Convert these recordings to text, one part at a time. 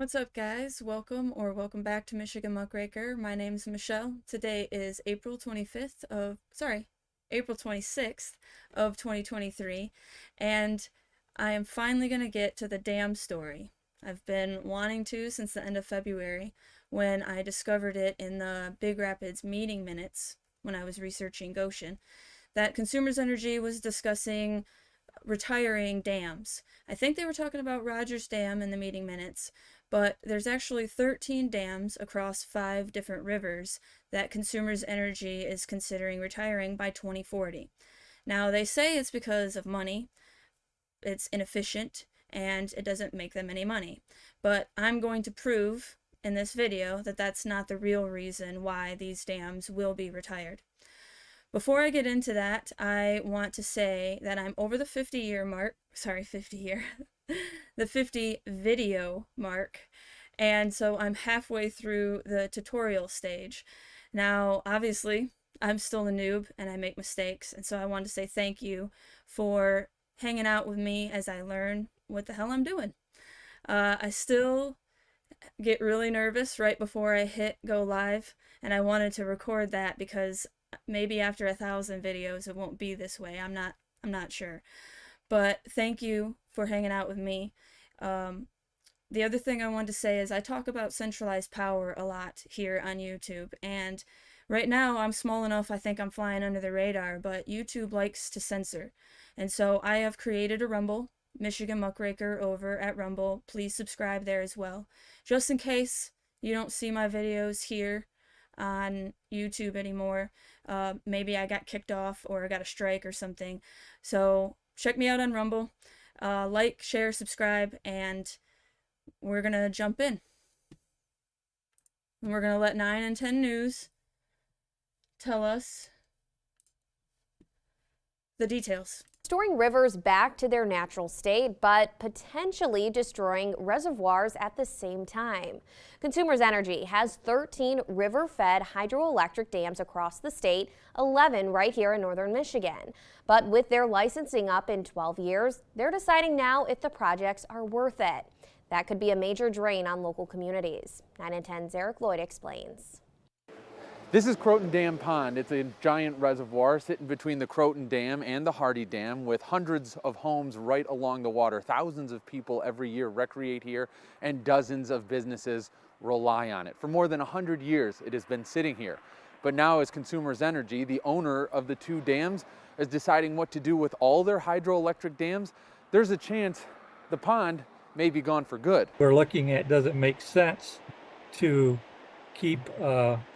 What's up, guys? Welcome back to Michigan Muckraker. My name's Michelle. Today is April 26th of 2023, and I am finally going to get to the dam story. I've been wanting to since the end of February when I discovered it in the Big Rapids meeting minutes when I was researching Goshen, that Consumers Energy was discussing retiring dams. I think they were talking about Rogers Dam in the meeting minutes, but there's actually 13 dams across 5 different rivers that Consumers Energy is considering retiring by 2040. Now, they say it's because of money, it's inefficient, and it doesn't make them any money. But I'm going to prove in this video that that's not the real reason why these dams will be retired. Before I get into that, I want to say that I'm over the 50-year mark, the 50 video mark, and so I'm halfway through the tutorial stage. Now, obviously, I'm still a noob and I make mistakes, and so I want to say thank you for hanging out with me as I learn what the hell I'm doing. I still get really nervous right before I hit go live, and I wanted to record that because maybe after 1,000 videos it won't be this way. I'm not sure. But thank you for hanging out with me. The other thing I wanted to say is I talk about centralized power a lot here on YouTube, and right now I'm small enough I think I'm flying under the radar, but YouTube likes to censor. And so I have created a Rumble, Michigan Muckraker over at Rumble. Please subscribe there as well, just in case you don't see my videos here on YouTube anymore. Maybe I got kicked off or I got a strike or something. So check me out on Rumble. Like, share, subscribe, and we're gonna jump in. And we're gonna let 9 and 10 News tell us the details. Restoring rivers back to their natural state, but potentially destroying reservoirs at the same time. Consumers Energy has 13 river-fed hydroelectric dams across the state, 11 right here in northern Michigan. But with their licensing up in 12 years, they're deciding now if the projects are worth it. That could be a major drain on local communities. 9 and 10's Eric Lloyd explains. This is Croton Dam Pond. It's a giant reservoir sitting between the Croton Dam and the Hardy Dam with hundreds of homes right along the water. Thousands of people every year recreate here and dozens of businesses rely on it. For more than 100 years it has been sitting here. But now as Consumers Energy, the owner of the 2 dams, is deciding what to do with all their hydroelectric dams, there's a chance the pond may be gone for good. We're looking at, does it make sense to keep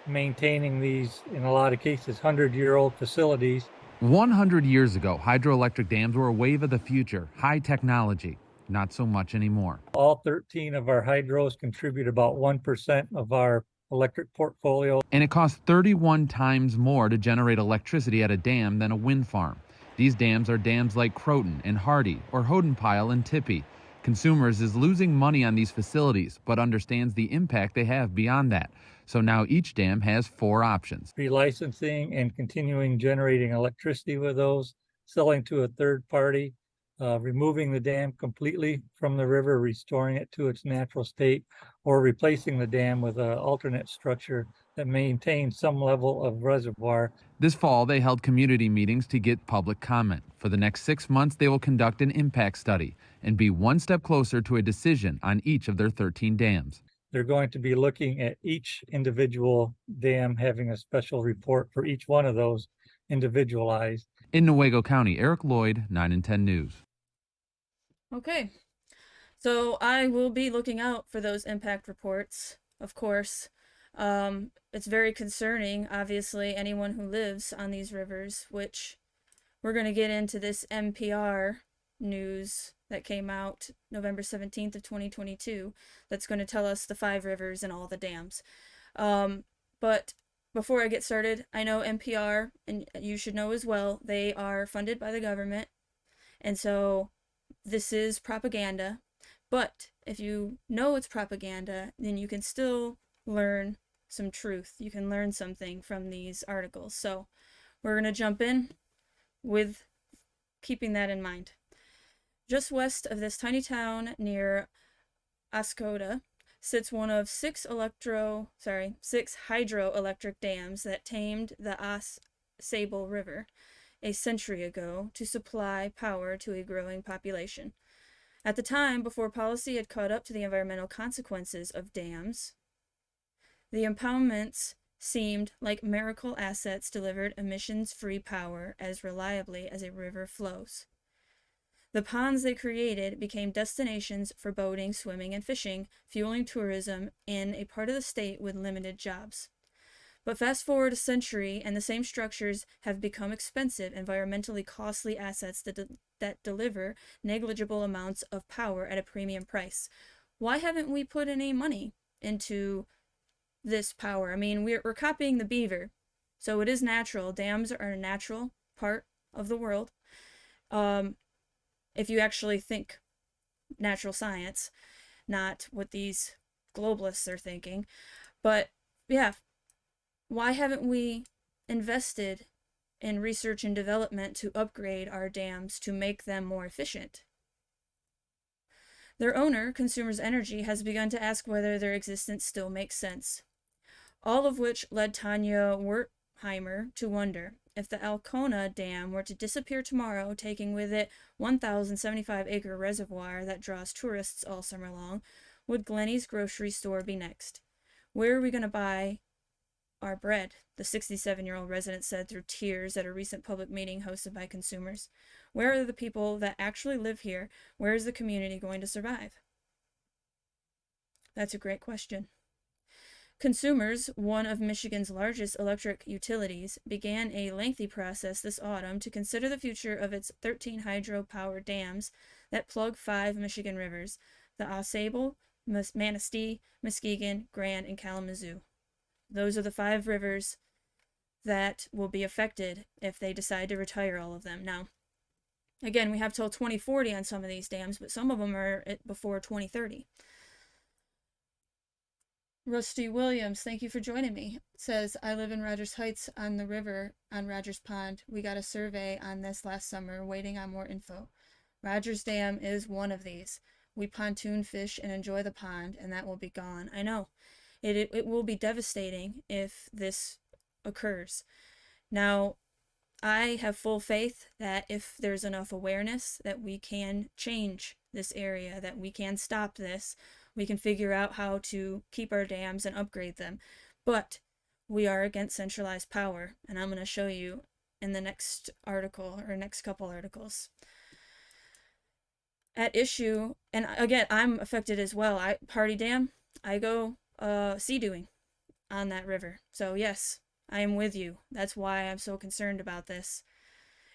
maintaining these, in a lot of cases, 100-year-old facilities. 100 years ago, hydroelectric dams were a wave of the future, high technology. Not so much anymore. All 13 of our hydros contribute about 1% of our electric portfolio. And it costs 31 times more to generate electricity at a dam than a wind farm. These dams are dams like Croton and Hardy or Hodenpyle and Tippy. Consumers is losing money on these facilities, but understands the impact they have beyond that. So now each dam has 4 options. Relicensing and continuing generating electricity with those, selling to a third party, removing the dam completely from the river, restoring it to its natural state, or replacing the dam with an alternate structure that maintains some level of reservoir. This fall, they held community meetings to get public comment. For the next 6 months, they will conduct an impact study and be one step closer to a decision on each of their 13 dams. They're going to be looking at each individual dam, having a special report for each one of those individualized. In Newaygo County, Eric Lloyd, 9 and 10 News. Okay, so I will be looking out for those impact reports, of course. It's very concerning, obviously, anyone who lives on these rivers, which we're going to get into this NPR news that came out November 17th of 2022 that's going to tell us the 5 rivers and all the dams. But before I get started, I know NPR, and you should know as well, they are funded by the government, and so this is propaganda. But if you know it's propaganda, then you can still learn some truth. You can learn something from these articles. So we're going to jump in with keeping that in mind. Just west of this tiny town near Oscoda sits one of six hydroelectric dams that tamed the Sable River a century ago to supply power to a growing population. At the time, before policy had caught up to the environmental consequences of dams, the impoundments seemed like miracle assets delivered emissions-free power as reliably as a river flows. The ponds they created became destinations for boating, swimming, and fishing, fueling tourism in a part of the state with limited jobs. But fast forward a century, and the same structures have become expensive, environmentally costly assets that deliver negligible amounts of power at a premium price. Why haven't we put any money into this power? I mean, we're copying the beaver, so it is natural. Dams are a natural part of the world. If you actually think natural science, not what these globalists are thinking. But yeah, why haven't we invested in research and development to upgrade our dams to make them more efficient? Their owner, Consumers Energy, has begun to ask whether their existence still makes sense. All of which led Tanya Wertheimer to wonder, if the Alcona Dam were to disappear tomorrow, taking with it 1,075-acre reservoir that draws tourists all summer long, would Glenny's grocery store be next? Where are we going to buy our bread? The 67-year-old resident said through tears at a recent public meeting hosted by consumers. Where are the people that actually live here? Where is the community going to survive? That's a great question. Consumers, one of Michigan's largest electric utilities, began a lengthy process this autumn to consider the future of its 13 hydro-power dams that plug 5 Michigan rivers, the Ausable, Manistee, Muskegon, Grand, and Kalamazoo. Those are the 5 rivers that will be affected if they decide to retire all of them. Now, again, we have till 2040 on some of these dams, but some of them are before 2030. Rusty Williams, thank you for joining me. Says, I live in Rogers Heights on the river on Rogers Pond. We got a survey on this last summer, waiting on more info. Rogers Dam is one of these. We pontoon fish and enjoy the pond, and that will be gone. I know. It will be devastating if this occurs. Now, I have full faith that if there's enough awareness that we can change this area, that we can stop this, we can figure out how to keep our dams and upgrade them. But we are against centralized power, and I'm going to show you in the next article, or next couple articles. At issue, and again, I'm affected as well. Hardy Dam, I go sea-doing on that river. So yes, I am with you. That's why I'm so concerned about this.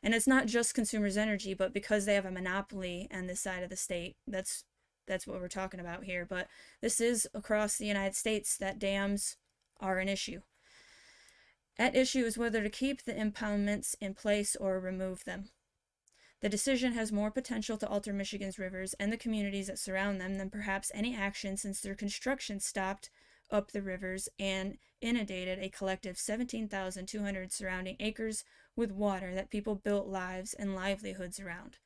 And it's not just Consumers Energy, but because they have a monopoly on this side of the state. That's what we're talking about here. But this is across the United States that dams are an issue. At issue is whether to keep the impoundments in place or remove them. The decision has more potential to alter Michigan's rivers and the communities that surround them than perhaps any action since their construction stopped up the rivers and inundated a collective 17,200 surrounding acres with water that people built lives and livelihoods around.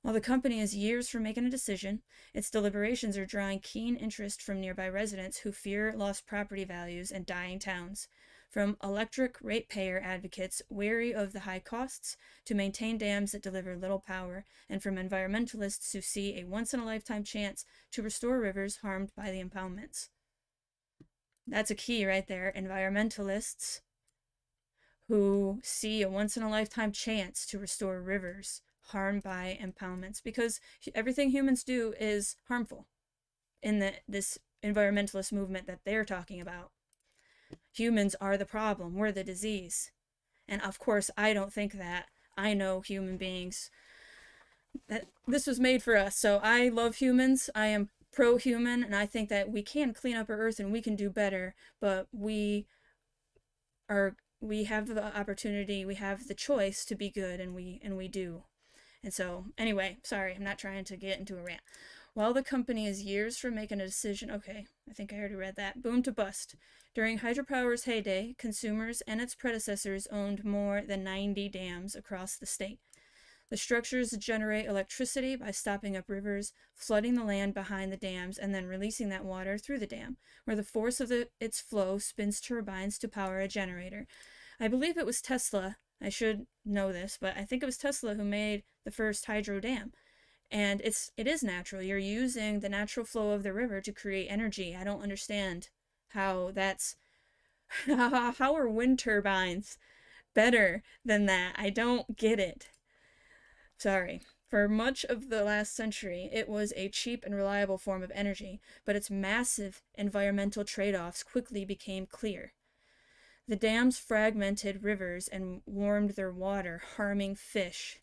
While the company is years from making a decision, its deliberations are drawing keen interest from nearby residents who fear lost property values and dying towns, from electric ratepayer advocates wary of the high costs to maintain dams that deliver little power, and from environmentalists who see a once-in-a-lifetime chance to restore rivers harmed by the impoundments. That's a key right there. Environmentalists who see a once-in-a-lifetime chance to restore rivers harmed by impoundments, because everything humans do is harmful in this environmentalist movement that they're talking about. Humans are the problem. We're the disease. And of course, I don't think that. I know human beings, that this was made for us. So I love humans. I am pro-human, and I think that we can clean up our earth and we can do better, but we have the opportunity, we have the choice to be good, and we do. And so, anyway, sorry, I'm not trying to get into a rant. While the company is years from making a decision, okay, I think I already read that, boom to bust. During hydropower's heyday, Consumers and its predecessors owned more than 90 dams across the state. The structures generate electricity by stopping up rivers, flooding the land behind the dams, and then releasing that water through the dam, where the force of its flow spins turbines to power a generator. I believe it was Tesla. I should know this, but I think it was Tesla who made the first hydro dam. And it is natural. You're using the natural flow of the river to create energy. I don't understand how that's how are wind turbines better than that? I don't get it. Sorry. For much of the last century, it was a cheap and reliable form of energy, but its massive environmental trade-offs quickly became clear. The dams fragmented rivers and warmed their water, harming fish.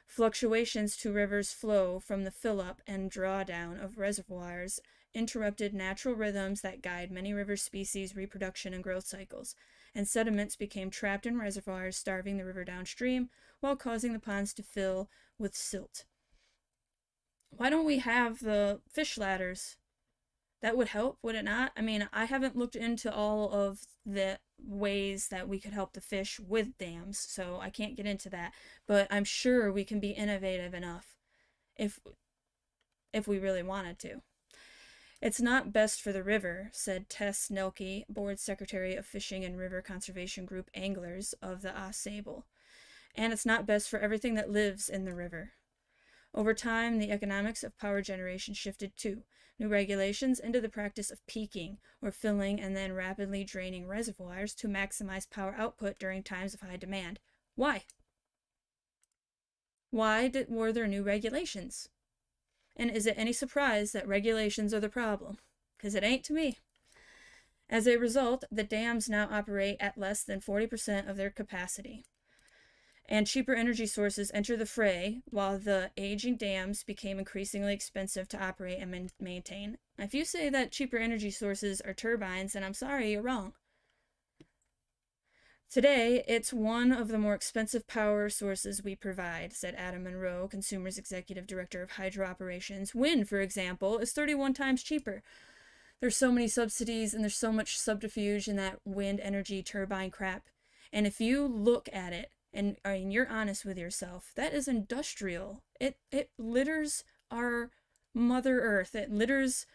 Fluctuations to rivers' flow from the fill-up and drawdown of reservoirs interrupted natural rhythms that guide many river species' reproduction and growth cycles, and sediments became trapped in reservoirs, starving the river downstream while causing the ponds to fill with silt. Why don't we have the fish ladders? That would help, would it not? I mean, I haven't looked into all of the ways that we could help the fish with dams, so I can't get into that. But I'm sure we can be innovative enough if we really wanted to. It's not best for the river, said Tess Nelke, Board Secretary of Fishing and River Conservation Group Anglers of the ASABLE. And it's not best for everything that lives in the river. Over time, the economics of power generation shifted too. New regulations into the practice of peaking, or filling and then rapidly draining reservoirs to maximize power output during times of high demand. Why? Were there new regulations? And is it any surprise that regulations are the problem? Because it ain't to me. As a result, the dams now operate at less than 40% of their capacity. And cheaper energy sources enter the fray, while the aging dams became increasingly expensive to operate and maintain. If you say that cheaper energy sources are turbines, then I'm sorry, you're wrong. Today, it's one of the more expensive power sources we provide, said Adam Monroe, Consumers Executive Director of Hydro Operations. Wind, for example, is 31 times cheaper. There's so many subsidies and there's so much subterfuge in that wind energy turbine crap. And if you look at it, and you're honest with yourself, that is industrial. It litters our Mother Earth. It litters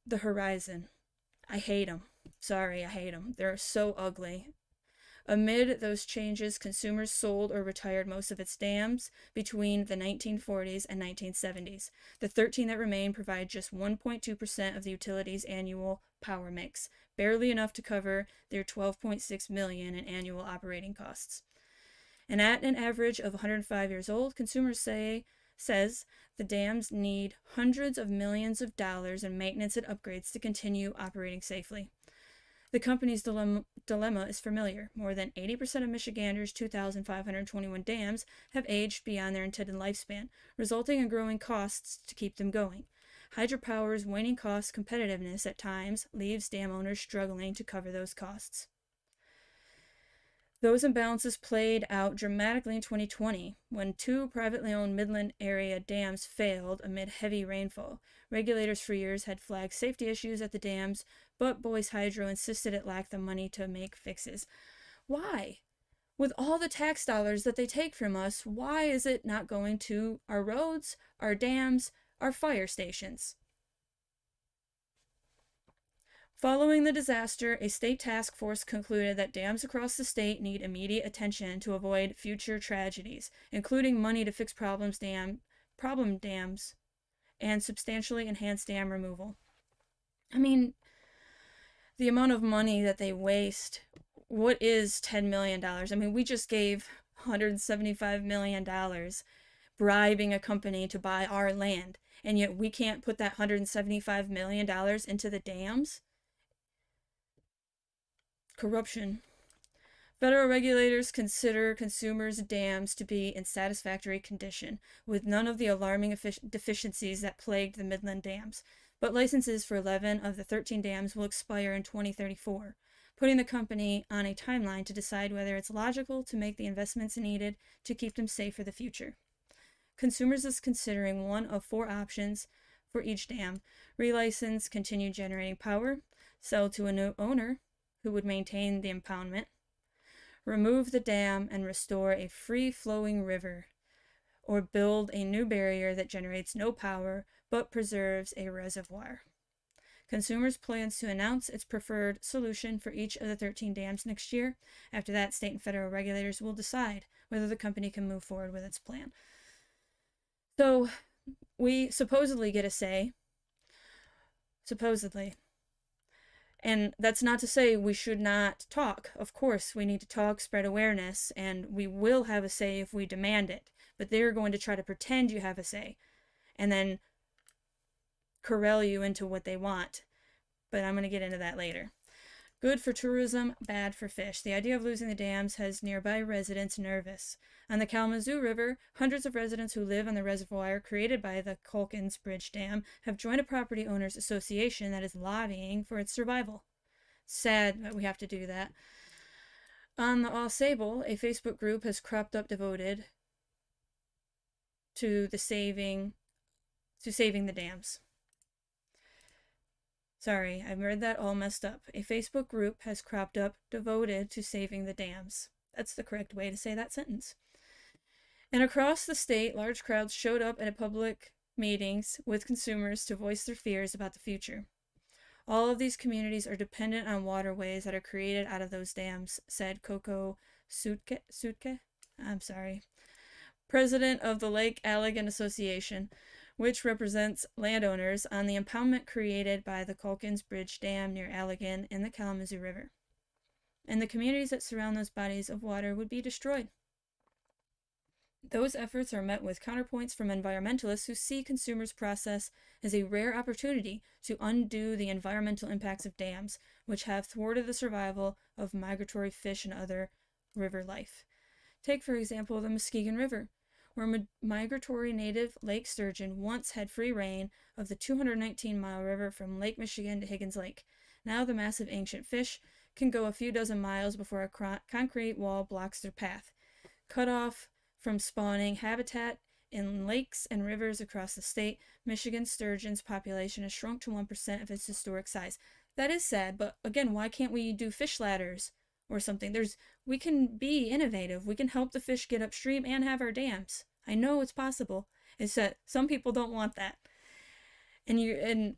the horizon. I hate them. Sorry, I hate them. They're so ugly. Amid those changes, Consumers sold or retired most of its dams between the 1940s and 1970s. The 13 that remain provide just 1.2% of the utility's annual power mix, barely enough to cover their $12.6 million in annual operating costs. And at an average of 105 years old, Consumers says the dams need hundreds of millions of dollars in maintenance and upgrades to continue operating safely. The company's dilemma is familiar. More than 80% of Michigander's 2,521 dams have aged beyond their intended lifespan, resulting in growing costs to keep them going. Hydropower's waning cost competitiveness at times leaves dam owners struggling to cover those costs. Those imbalances played out dramatically in 2020 when two privately owned Midland area dams failed amid heavy rainfall. Regulators for years had flagged safety issues at the dams, but Boise Hydro insisted it lacked the money to make fixes. Why? With all the tax dollars that they take from us, why is it not going to our roads, our dams, our fire stations? Following the disaster, a state task force concluded that dams across the state need immediate attention to avoid future tragedies, including money to fix problem dams and substantially enhance dam removal. I mean, the amount of money that they waste, what is $10 million? I mean, we just gave $175 million bribing a company to buy our land, and yet we can't put that $175 million into the dams? Corruption. Federal regulators consider Consumers' dams to be in satisfactory condition, with none of the alarming deficiencies that plagued the Midland dams. But licenses for 11 of the 13 dams will expire in 2034, putting the company on a timeline to decide whether it's logical to make the investments needed to keep them safe for the future. Consumers is considering one of 4 options for each dam: relicense, continue generating power, sell to a new owner who would maintain the impoundment, remove the dam and restore a free-flowing river, or build a new barrier that generates no power but preserves a reservoir. Consumers plans to announce its preferred solution for each of the 13 dams next year. After that, state and federal regulators will decide whether the company can move forward with its plan. So we supposedly get a say. Supposedly. And that's not to say we should not talk. Of course, we need to talk, spread awareness, and we will have a say if we demand it. But they're going to try to pretend you have a say and then corral you into what they want. But I'm going to get into that later. Good for tourism, bad for fish. The idea of losing the dams has nearby residents nervous. On the Kalamazoo River, hundreds of residents who live on the reservoir created by the Calkins Bridge Dam have joined a property owners association that is lobbying for its survival. Sad that we have to do that. On the Unsustainable, a Facebook group has cropped up devoted to saving the dams. Sorry, I've read that all messed up. A Facebook group has cropped up devoted to saving the dams. That's the correct way to say that sentence. And across the state, large crowds showed up at public meetings with consumers to voice their fears about the future. All of these communities are dependent on waterways that are created out of those dams, said Coco Sutke? I'm sorry. President of the Lake Allegan Association, which represents landowners on the impoundment created by the Calkins Bridge Dam near Allegan in the Kalamazoo River. And the communities that surround those bodies of water would be destroyed. Those efforts are met with counterpoints from environmentalists who see consumers' process as a rare opportunity to undo the environmental impacts of dams, which have thwarted the survival of migratory fish and other river life. Take, for example, the Muskegon River, where migratory native lake sturgeon once had free reign of the 219-mile river from Lake Michigan to Higgins Lake. Now the massive ancient fish can go a few dozen miles before a concrete wall blocks their path. Cut off from spawning habitat in lakes and rivers across the state, Michigan sturgeon's population has shrunk to 1% of its historic size. That is sad, but again, why can't we do fish ladders or something? We can be innovative. We can help the fish get upstream and have our dams. I know it's possible. It's that some people don't want that. And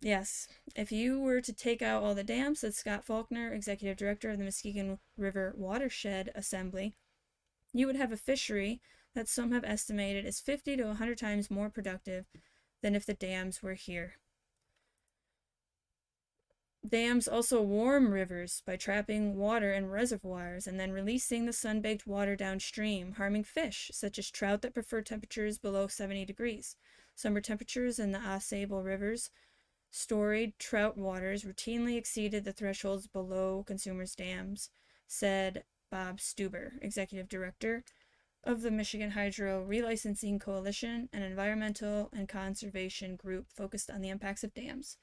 yes, if you were to take out all the dams, said Scott Faulkner, executive director of the Muskegon River Watershed Assembly, you would have a fishery that some have estimated is 50 to 100 times more productive than if the dams were here. Dams also warm rivers by trapping water in reservoirs and then releasing the sun-baked water downstream, harming fish, such as trout that prefer temperatures below 70 degrees. Summer temperatures in the Unsustainable rivers, storied trout waters routinely exceeded the thresholds below consumers' dams, said Bob Stuber, executive director of the Michigan Hydro Relicensing Coalition, an environmental and conservation group focused on the impacts of dams.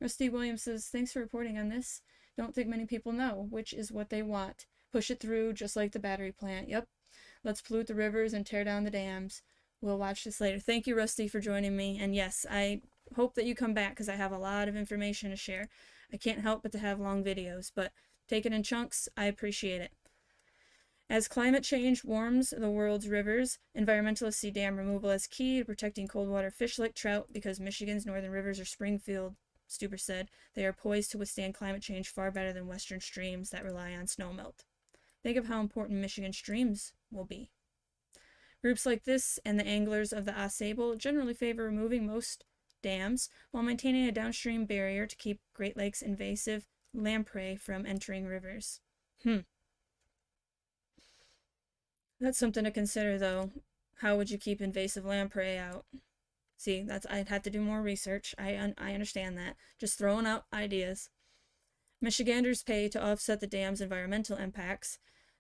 Rusty Williams says, thanks for reporting on this. Don't think many people know, which is what they want. Push it through, just like the battery plant. Yep. Let's pollute the rivers and tear down the dams. We'll watch this later. Thank you, Rusty, for joining me. And yes, I hope that you come back because I have a lot of information to share. I can't help but to have long videos, but take it in chunks. I appreciate it. As climate change warms the world's rivers, environmentalists see dam removal as key to protecting cold water fish like trout because Michigan's northern rivers are Springfield. Stuber said, they are poised to withstand climate change far better than western streams that rely on snowmelt. Think of how important Michigan streams will be. Groups like this and the anglers of the Unsustainable generally favor removing most dams while maintaining a downstream barrier to keep Great Lakes invasive lamprey from entering rivers. That's something to consider, though. How would you keep invasive lamprey out? See, I'd have to do more research. I understand that. Just throwing out ideas. Michiganders pay to offset the dam's environmental impacts.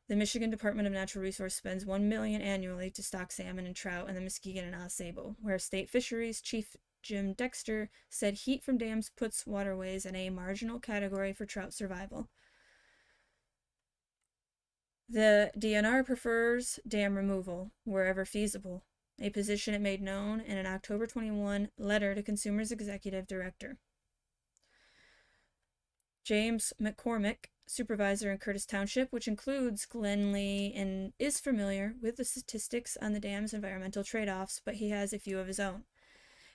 The Michigan Department of Natural Resources spends $1 million annually to stock salmon and trout in the Muskegon and Unsustainable, where State Fisheries Chief Jim Dexter said heat from dams puts waterways in a marginal category for trout survival. The DNR prefers dam removal wherever feasible, a position it made known in an October 21 letter to Consumers Executive Director. James McCormick, supervisor in Curtis Township, which includes Glenlee, and is familiar with the statistics on the dam's environmental trade-offs, but he has a few of his own.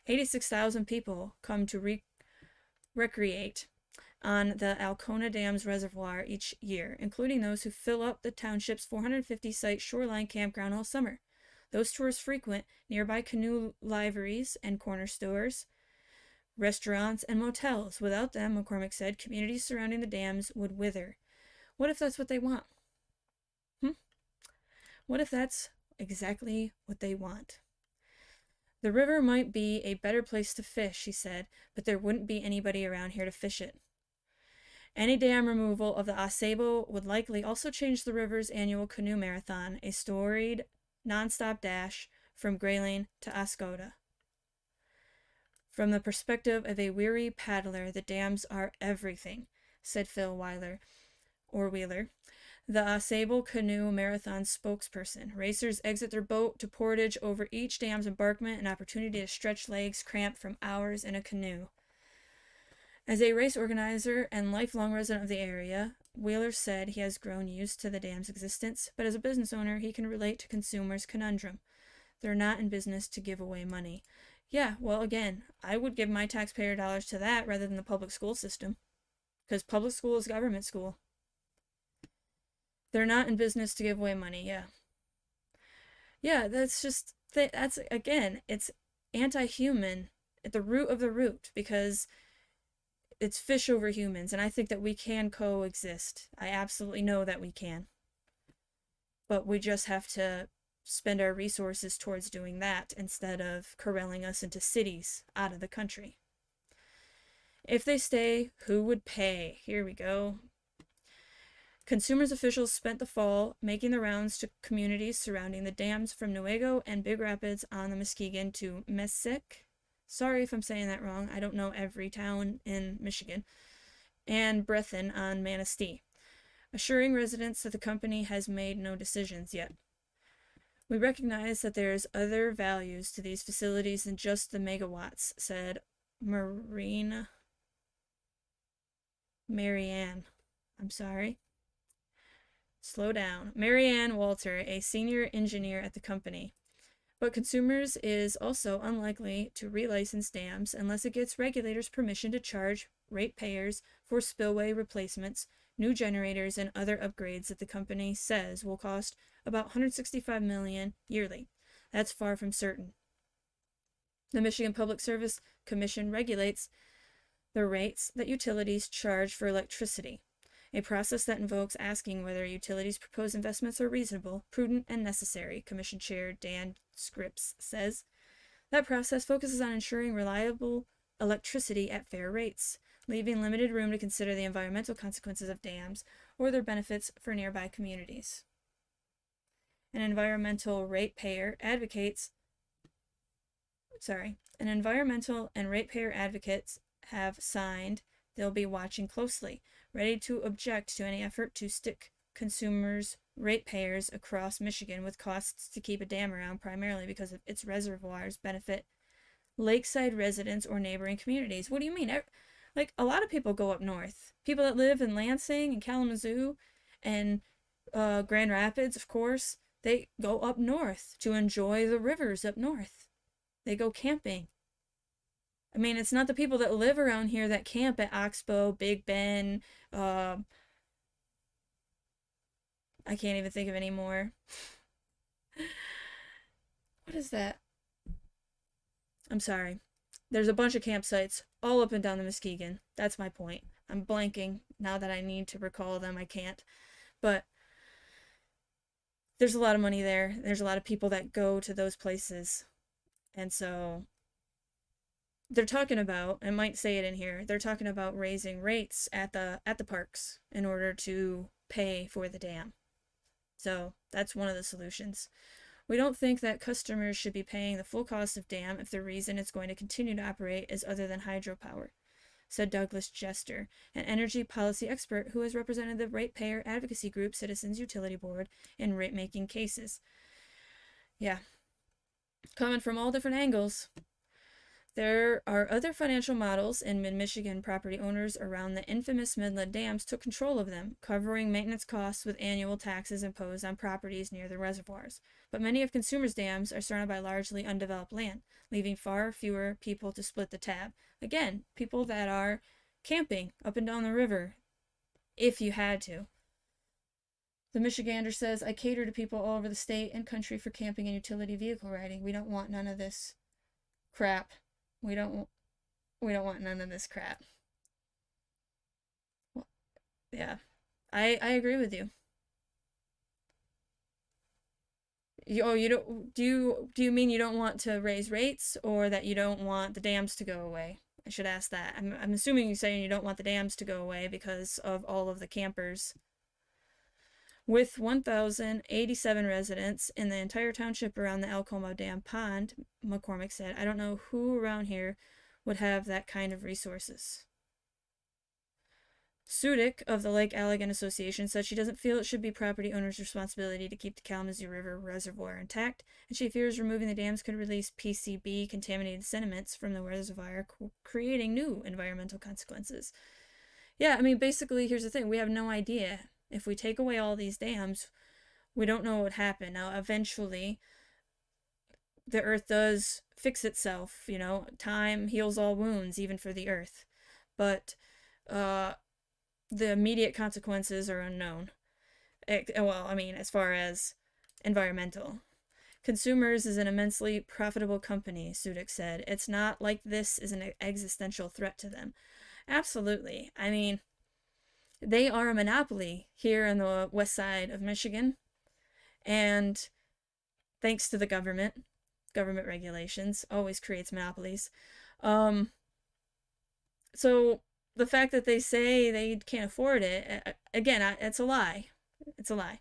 86,000 people come to recreate on the Alcona Dam's reservoir each year, including those who fill up the township's 450-site shoreline campground all summer. Those tours frequent nearby canoe liveries and corner stores, restaurants, and motels. Without them, McCormick said, communities surrounding the dams would wither. What if that's what they want? What if that's exactly what they want? The river might be a better place to fish, she said, but there wouldn't be anybody around here to fish it. Any dam removal of the Ausable would likely also change the river's annual canoe marathon, a storied, nonstop dash from Grayling to Oscoda. From the perspective of a weary paddler, the dams are everything, said Phil Wheeler, the Ausable Canoe Marathon spokesperson. Racers exit their boat to portage over each dam's embankment, an opportunity to stretch legs cramped from hours in a canoe. As a race organizer and lifelong resident of the area, Wheeler said he has grown used to the dam's existence, but as a business owner, he can relate to consumers' conundrum. They're not in business to give away money. Yeah, well, again, I would give my taxpayer dollars to that rather than the public school system, because public school is government school. They're not in business to give away money, yeah. Yeah, that's, again, it's anti-human at the root of the root, because it's fish over humans, and I think that we can coexist. I absolutely know that we can. But we just have to spend our resources towards doing that instead of corralling us into cities out of the country. If they stay, who would pay? Here we go. Consumers officials spent the fall making the rounds to communities surrounding the dams from Newaygo and Big Rapids on the Muskegon to Messick. Sorry if I'm saying that wrong. I don't know every town in Michigan. And Breathen on Manistee, assuring residents that the company has made no decisions yet. We recognize that there's other values to these facilities than just the megawatts, said Marianne. I'm sorry. Slow down. Marianne Walter, a senior engineer at the company. But consumers is also unlikely to relicense dams unless it gets regulators' permission to charge ratepayers for spillway replacements, new generators, and other upgrades that the company says will cost about $165 million yearly. That's far from certain. The Michigan Public Service Commission regulates the rates that utilities charge for electricity, a process that invokes asking whether utilities' proposed investments are reasonable, prudent, and necessary, Commission Chair Dan Scripps says. That process focuses on ensuring reliable electricity at fair rates, leaving limited room to consider the environmental consequences of dams or their benefits for nearby communities. An environmental and ratepayer advocates have signed. They'll be watching closely, ready to object to any effort to stick consumers, ratepayers across Michigan with costs to keep a dam around, primarily because of its reservoirs benefit lakeside residents or neighboring communities. What do you mean? Like, a lot of people go up north. People that live in Lansing and Kalamazoo and Grand Rapids, of course, they go up north to enjoy the rivers up north. They go camping. I mean, it's not the people that live around here that camp at Oxbow, Big Ben, I can't even think of any more. What is that? I'm sorry. There's a bunch of campsites all up and down the Muskegon. That's my point. I'm blanking. Now that I need to recall them, I can't. But there's a lot of money there. There's a lot of people that go to those places. And so they're talking about, I might say it in here, they're talking about raising rates at the parks in order to pay for the dam. So that's one of the solutions. We don't think that customers should be paying the full cost of dam if the reason it's going to continue to operate is other than hydropower, said Douglas Jester, an energy policy expert who has represented the ratepayer advocacy group Citizens Utility Board in rate-making cases. Yeah. Coming from all different angles. There are other financial models, and mid-Michigan property owners around the infamous Midland dams took control of them, covering maintenance costs with annual taxes imposed on properties near the reservoirs. But many of consumers' dams are surrounded by largely undeveloped land, leaving far fewer people to split the tab. Again, people that are camping up and down the river, if you had to. The Michigander says, I cater to people all over the state and country for camping and utility vehicle riding. We don't want none of this crap. We don't want none of this crap. Well, yeah, I agree with you. You don't do you mean you don't want to raise rates, or that you don't want the dams to go away? I should ask that. I'm assuming you're saying you don't want the dams to go away because of all of the campers. With 1,087 residents in the entire township around the Alcoma Dam Pond, McCormick said, I don't know who around here would have that kind of resources. Sudik of the Lake Allegan Association said she doesn't feel it should be property owners' responsibility to keep the Kalamazoo River reservoir intact, and she fears removing the dams could release PCB contaminated sediments from the reservoir, creating new environmental consequences. Yeah, I mean, basically, here's the thing. We have no idea. If we take away all these dams, we don't know what would happen. Now, eventually, the earth does fix itself. You know, time heals all wounds, even for the earth. But the immediate consequences are unknown. Well, I mean, as far as environmental. Consumers is an immensely profitable company, Sudik said. It's not like this is an existential threat to them. Absolutely. I mean, they are a monopoly here on the west side of Michigan, and thanks to the government regulations always creates monopolies. So the fact that they say they can't afford it, again, it's a lie. It's a lie.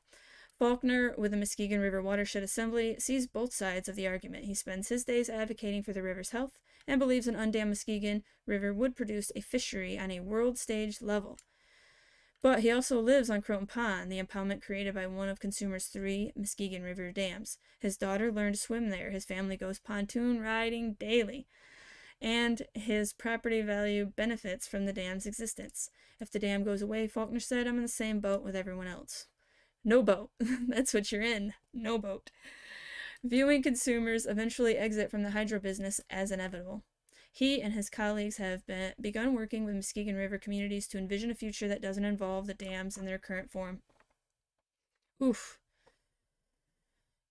Faulkner with the Muskegon River Watershed Assembly sees both sides of the argument. He spends his days advocating for the river's health and believes an undammed Muskegon River would produce a fishery on a world stage level. But he also lives on Croton Pond, the impoundment created by one of Consumers' 3 Muskegon River dams. His daughter learned to swim there. His family goes pontoon riding daily. And his property value benefits from the dam's existence. If the dam goes away, Faulkner said, I'm in the same boat with everyone else. No boat. That's what you're in. No boat. Viewing consumers eventually exit from the hydro business as inevitable. He and his colleagues have begun working with Muskegon River communities to envision a future that doesn't involve the dams in their current form. Oof.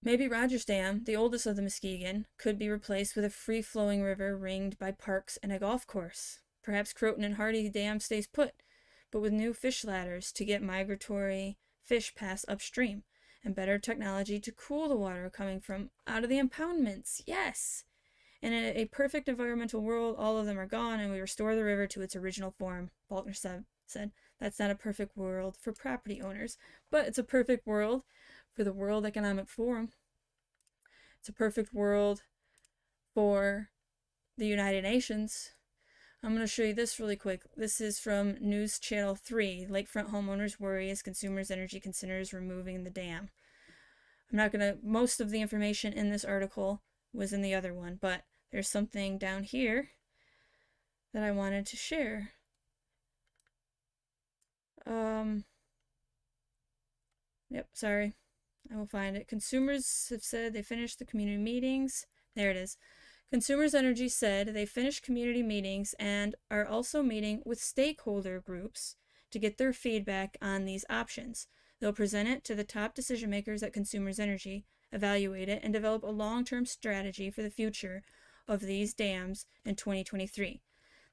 Maybe Rogers Dam, the oldest of the Muskegon, could be replaced with a free-flowing river ringed by parks and a golf course. Perhaps Croton and Hardy Dam stays put, but with new fish ladders to get migratory fish past upstream, and better technology to cool the water coming from out of the impoundments. Yes! In a perfect environmental world, all of them are gone, and we restore the river to its original form, Faulkner said. That's not a perfect world for property owners, but it's a perfect world for the World Economic Forum. It's a perfect world for the United Nations. I'm going to show you this really quick. This is from News Channel 3. Lakefront homeowners worry as Consumers Energy considers removing the dam. I'm not going to, most of the information in this article was in the other one, but there's something down here that I wanted to share. Yep, sorry. I will find it. Consumers have said they finished the community meetings. There it is. Consumers Energy said they finished community meetings and are also meeting with stakeholder groups to get their feedback on these options. They'll present it to the top decision makers at Consumers Energy, evaluate it, and develop a long-term strategy for the future of these dams in 2023.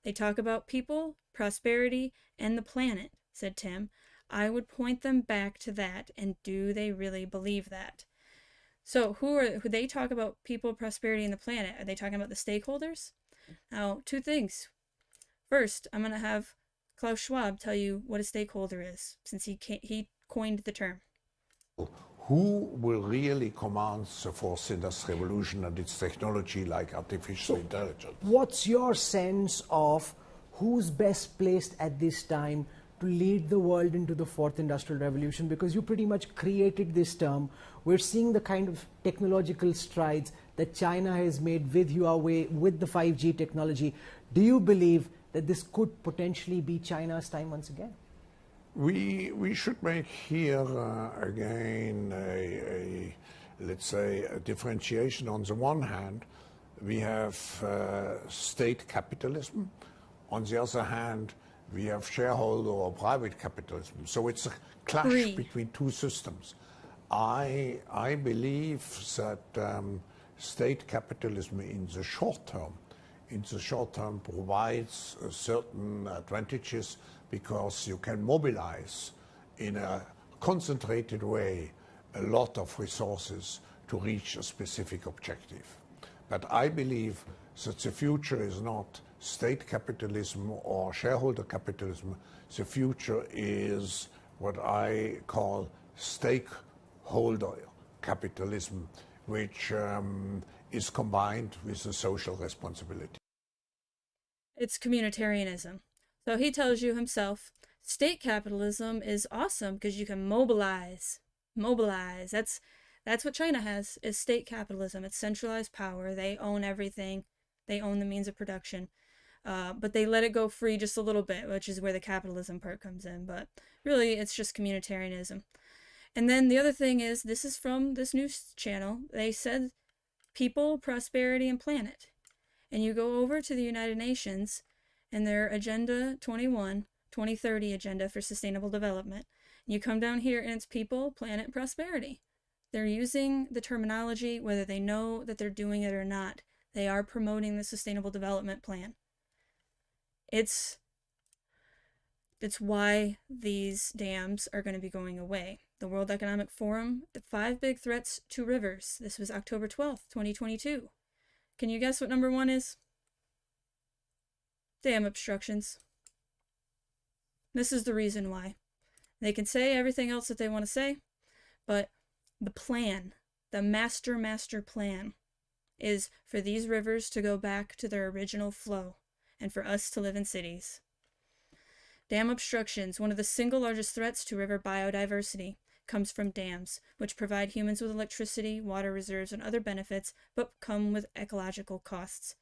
They talk about people, prosperity, and the planet, said Tim. I would point them back to that, and do they really believe that? So who they talk about people, prosperity, and the planet? Are they talking about the stakeholders? Now, two things. First, I'm going to have Klaus Schwab tell you what a stakeholder is, since he coined the term. Who will really command the fourth industrial revolution and its technology like artificial intelligence? What's your sense of who's best placed at this time to lead the world into the fourth industrial revolution? Because you pretty much created this term. We're seeing the kind of technological strides that China has made with Huawei, with the 5G technology, do you believe that this could potentially be China's time once again? We should make here again let's say a differentiation. On the one hand, we have state capitalism. On the other hand, we have shareholder or private capitalism. So it's a clash between two systems. I believe that state capitalism in the short term provides certain advantages, because you can mobilize in a concentrated way a lot of resources to reach a specific objective. But I believe that the future is not state capitalism or shareholder capitalism. The future is what I call stakeholder capitalism, which is combined with the social responsibility. It's communitarianism. So he tells you himself, state capitalism is awesome because you can mobilize. That's what China has, is state capitalism. It's centralized power. They own everything. They own the means of production. But they let it go free just a little bit, which is where the capitalism part comes in. But really, it's just communitarianism. And then the other thing is, this is from this news channel. They said people, prosperity, and planet. And you go over to the United Nations and their Agenda 21, 2030 Agenda for Sustainable Development. You come down here and it's people, planet, and prosperity. They're using the terminology, whether they know that they're doing it or not. They are promoting the Sustainable Development Plan. It's why these dams are going to be going away. The World Economic Forum, the 5 big threats to rivers. This was October 12th, 2022. Can you guess what number 1 is? Dam obstructions. This is the reason why. They can say everything else that they want to say, but the plan, the master plan, is for these rivers to go back to their original flow and for us to live in cities. Dam obstructions, one of the single largest threats to river biodiversity, comes from dams, which provide humans with electricity, water reserves, and other benefits, but come with ecological costs.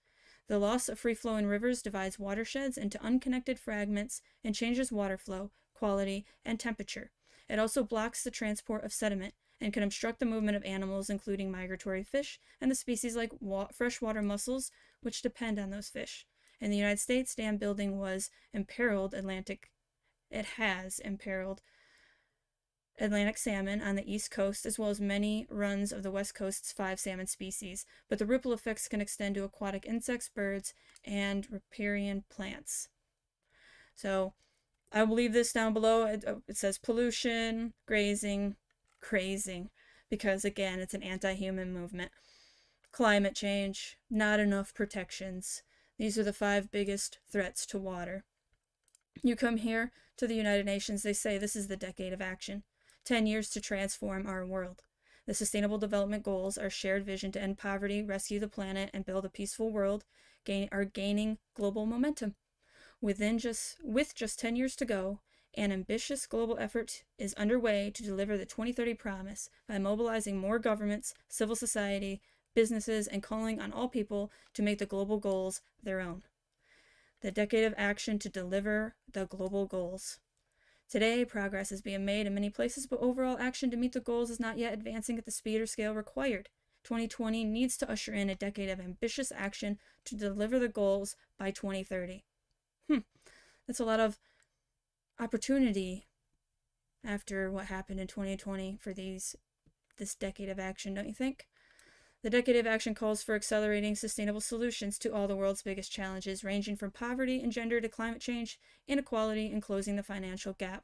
The loss of free-flowing rivers divides watersheds into unconnected fragments and changes water flow, quality, and temperature. It also blocks the transport of sediment and can obstruct the movement of animals, including migratory fish and the species like freshwater mussels, which depend on those fish. In the United States, dam building was imperiled It has imperiled Atlantic salmon on the east coast, as well as many runs of the west coast's 5 salmon species, but the ripple effects can extend to aquatic insects, birds, and riparian plants. So I will leave this down below. It says pollution, grazing, crazing, because again, it's an anti-human movement. Climate change, not enough protections. These are the 5 biggest threats to water. You come here to the United Nations, they say this is the decade of action. 10 years to transform our world. The Sustainable Development Goals, our shared vision to end poverty, rescue the planet, and build a peaceful world, are gaining global momentum. With just 10 years to go, an ambitious global effort is underway to deliver the 2030 promise by mobilizing more governments, civil society, businesses, and calling on all people to make the global goals their own. The decade of action to deliver the global goals. Today, progress is being made in many places, but overall action to meet the goals is not yet advancing at the speed or scale required. 2020 needs to usher in a decade of ambitious action to deliver the goals by 2030. That's a lot of opportunity after what happened in 2020 for this decade of action, don't you think? The decade of action calls for accelerating sustainable solutions to all the world's biggest challenges, ranging from poverty and gender to climate change, inequality, and closing the financial gap.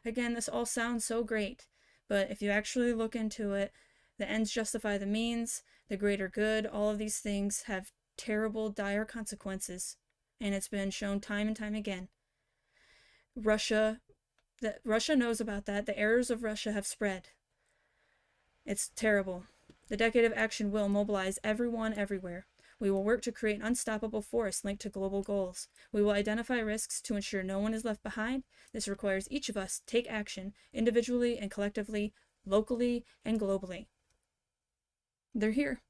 Again, this all sounds so great, but if you actually look into it, the ends justify the means, the greater good, all of these things have terrible, dire consequences, and it's been shown time and time again. Russia knows about that. The errors of Russia have spread. It's terrible. The decade of action will mobilize everyone everywhere. We will work to create an unstoppable force linked to global goals. We will identify risks to ensure no one is left behind. This requires each of us to take action individually and collectively, locally and globally. They're here.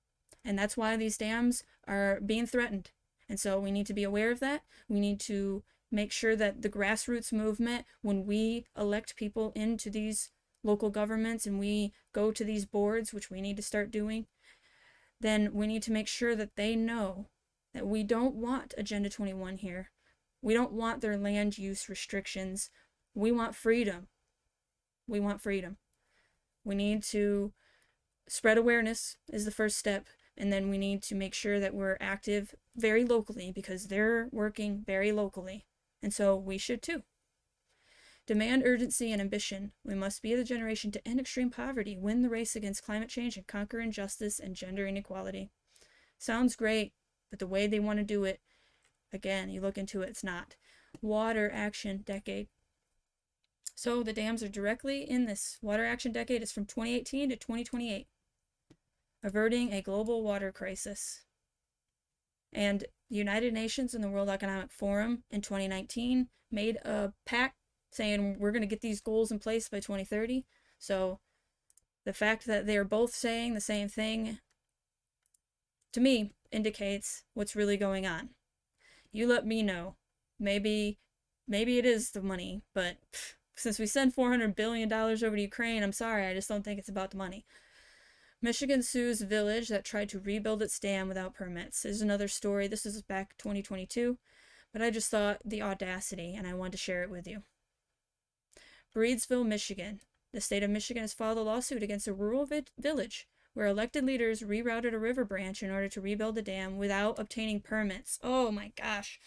And that's why these dams are being threatened. And so we need to be aware of that. We need to make sure that the grassroots movement, when we elect people into these local governments and we go to these boards, which we need to start doing, then we need to make sure that they know that we don't want Agenda 21 here. We don't want their land use restrictions. We want freedom. We want freedom. We need to spread awareness is the first step, and then we need to make sure that we're active very locally because they're working very locally, and so we should too. Demand urgency and ambition. We must be the generation to end extreme poverty, win the race against climate change, and conquer injustice and gender inequality. Sounds great, but the way they want to do it, again, you look into it, it's not. Water Action Decade. So the dams are directly in this. Water Action Decade is from 2018 to 2028. Averting a global water crisis. And the United Nations and the World Economic Forum in 2019 made a pact saying we're going to get these goals in place by 2030. So the fact that they're both saying the same thing, to me, indicates what's really going on. You let me know. Maybe it is the money, but since we send $400 billion over to Ukraine, I'm sorry, I just don't think it's about the money. Michigan sues village that tried to rebuild its dam without permits. This is another story. This is back 2022, but I just thought the audacity, and I wanted to share it with you. Breedsville, Michigan. The state of Michigan has filed a lawsuit against a rural village where elected leaders rerouted a river branch in order to rebuild the dam without obtaining permits. Oh my gosh.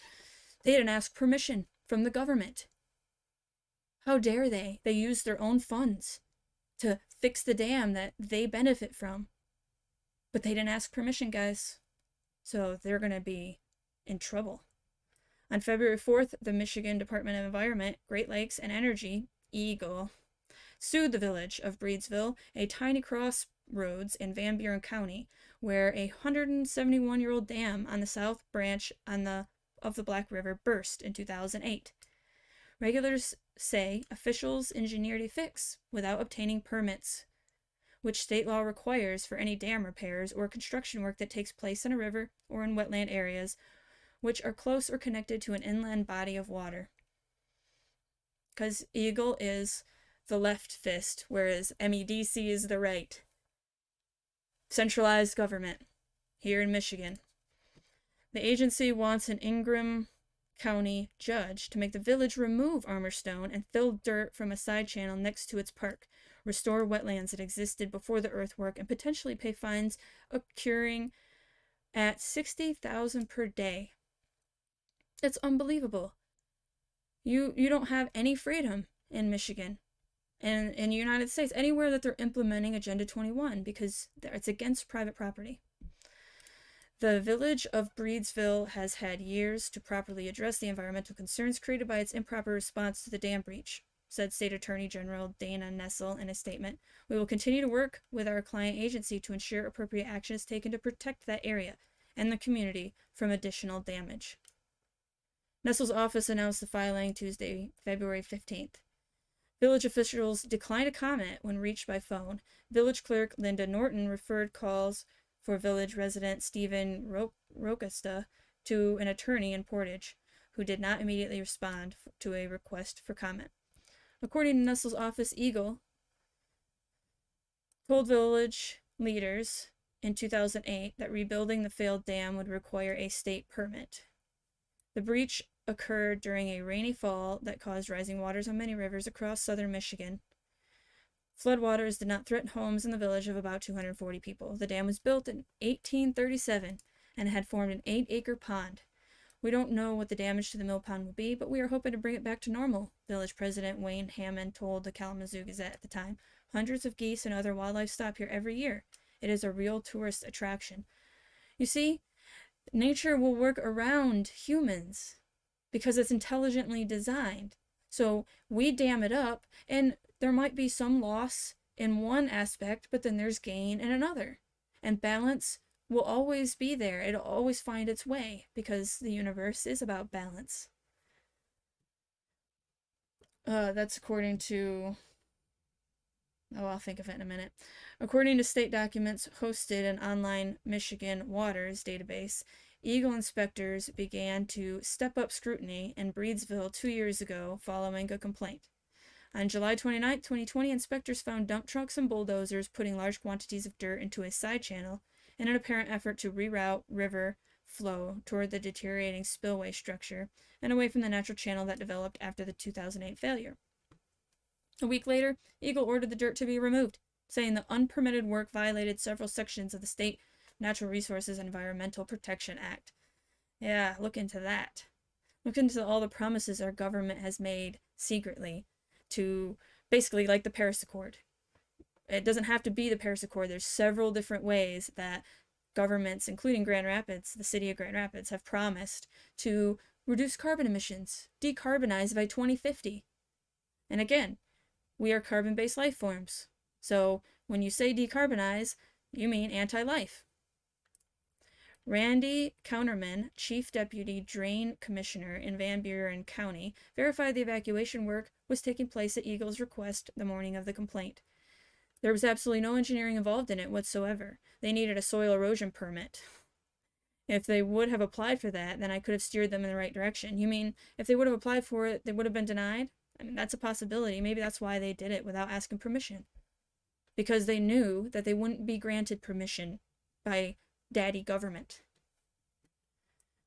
They didn't ask permission from the government. How dare they? They used their own funds to fix the dam that they benefit from. But they didn't ask permission, guys. So they're going to be in trouble. On February 4th, the Michigan Department of Environment, Great Lakes, and Energy, EGLE, sued the village of Breedsville, a tiny crossroads in Van Buren County, where a 171-year-old dam on the south branch of the Black River burst in 2008. Regulators say officials engineered a fix without obtaining permits, which state law requires for any dam repairs or construction work that takes place in a river or in wetland areas which are close or connected to an inland body of water. Because EGLE is the left fist, whereas MEDC is the right. Centralized government here in Michigan. The agency wants an Ingham County judge to make the village remove armor stone and fill dirt from a side channel next to its park, restore wetlands that existed before the earthwork, and potentially pay fines occurring at $60,000 per day. It's unbelievable. You don't have any freedom in Michigan and in the United States, anywhere that they're implementing Agenda 21, because it's against private property. The village of Breedsville has had years to properly address the environmental concerns created by its improper response to the dam breach, said State Attorney General Dana Nessel in a statement. We will continue to work with our client agency to ensure appropriate action is taken to protect that area and the community from additional damage. Nessel's office announced the filing Tuesday, February 15th. Village officials declined to comment when reached by phone. Village clerk Linda Norton referred calls for village resident Stephen Rokesta to an attorney in Portage, who did not immediately respond to a request for comment. According to Nessel's office, EGLE told village leaders in 2008 that rebuilding the failed dam would require a state permit. The breach occurred during a rainy fall that caused rising waters on many rivers across southern Michigan. Floodwaters did not threaten homes in the village of about 240 people. The dam was built in 1837 and had formed an 8-acre pond. We don't know what the damage to the mill pond will be, but we are hoping to bring it back to normal, village president Wayne Hammond told the Kalamazoo Gazette at the time. Hundreds of geese and other wildlife stop here every year. It is a real tourist attraction. You see, nature will work around humans because it's intelligently designed. So we dam it up, and there might be some loss in one aspect, but then there's gain in another. And balance will always be there. It'll always find its way because the universe is about balance. That's according to Oh, I'll think of it in a minute. According to state documents hosted in online Michigan Waters database, EGLE inspectors began to step up scrutiny in Breedsville 2 years ago following a complaint. On July 29, 2020, inspectors found dump trucks and bulldozers putting large quantities of dirt into a side channel in an apparent effort to reroute river flow toward the deteriorating spillway structure and away from the natural channel that developed after the 2008 failure. A week later, EGLE ordered the dirt to be removed, saying the unpermitted work violated several sections of the State Natural Resources and Environmental Protection Act. Yeah, look into that. Look into all the promises our government has made secretly to basically like the Paris Accord. It doesn't have to be the Paris Accord. There's several different ways that governments, including Grand Rapids, the city of Grand Rapids, have promised to reduce carbon emissions, decarbonize by 2050. And again, we are carbon-based life forms. So when you say decarbonize, you mean anti-life. Randy Counterman, Chief Deputy Drain Commissioner in Van Buren County, verified the evacuation work was taking place at EGLE's request the morning of the complaint. There was absolutely no engineering involved in it whatsoever. They needed a soil erosion permit. If they would have applied for that, then I could have steered them in the right direction. You mean if they would have applied for it, they would have been denied? I mean, that's a possibility. Maybe that's why they did it without asking permission. Because they knew that they wouldn't be granted permission by daddy government.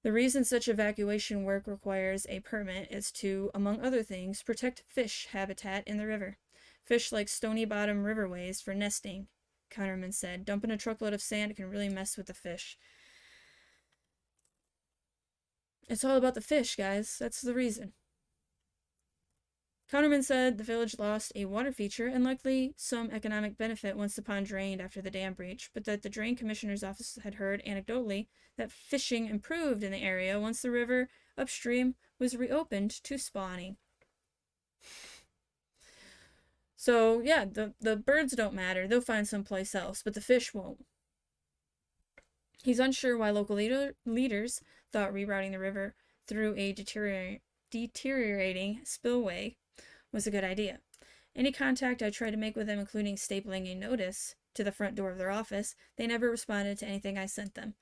The reason such evacuation work requires a permit is to, among other things, protect fish habitat in the river. Fish like stony bottom riverways for nesting, Counterman said. Dumping a truckload of sand can really mess with the fish. It's all about the fish, guys. That's the reason. Counterman said the village lost a water feature and likely some economic benefit once the pond drained after the dam breach, but that the Drain Commissioner's office had heard anecdotally that fishing improved in the area once the river upstream was reopened to spawning. So, yeah, the birds don't matter. They'll find someplace else, but the fish won't. He's unsure why local leaders thought rerouting the river through a deteriorating spillway was a good idea. Any contact I tried to make with them, including stapling a notice to the front door of their office, they never responded to anything I sent them.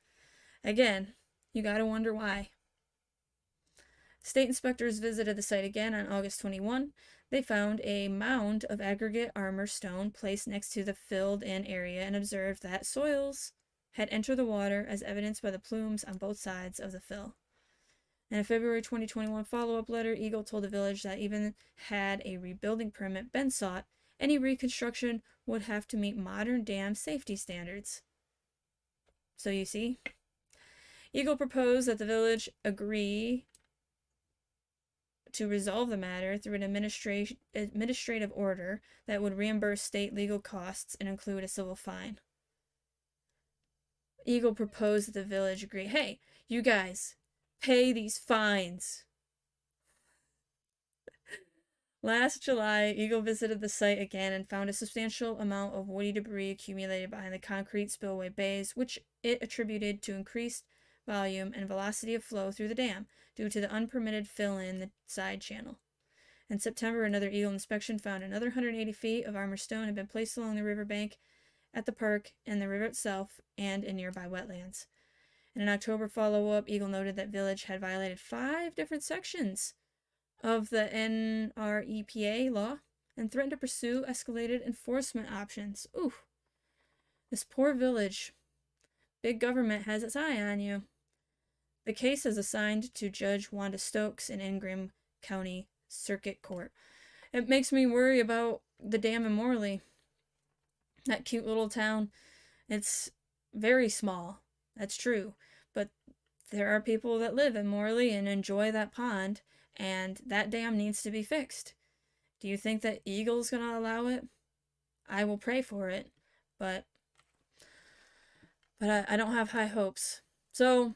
Again, you gotta wonder why. State inspectors visited the site again on August 21. They found a mound of aggregate armor stone placed next to the filled-in area and observed that soils had entered the water as evidenced by the plumes on both sides of the fill. In a February 2021 follow-up letter, EGLE told the village that even had a rebuilding permit been sought, any reconstruction would have to meet modern dam safety standards. So you see, EGLE proposed that the village agree to resolve the matter through an administrative order that would reimburse state legal costs and include a civil fine. EGLE proposed that the village agree, hey, you guys, pay these fines. Last July, EGLE visited the site again and found a substantial amount of woody debris accumulated behind the concrete spillway bays, which it attributed to increased volume and velocity of flow through the dam due to the unpermitted fill in the side channel. In September, another EGLE inspection found another 180 feet of armor stone had been placed along the riverbank at the park, in the river itself, and in nearby wetlands. In an October follow-up, EGLE noted that village had violated 5 different sections of the NREPA law and threatened to pursue escalated enforcement options. Ooh, this poor village. Big government has its eye on you. The case is assigned to Judge Wanda Stokes in Ingham County Circuit Court. It makes me worry about the dam in Morley. That cute little town. It's very small. That's true. But there are people that live in Morley and enjoy that pond, and that dam needs to be fixed. Do you think that EGLE's going to allow it? I will pray for it, but I don't have high hopes. So,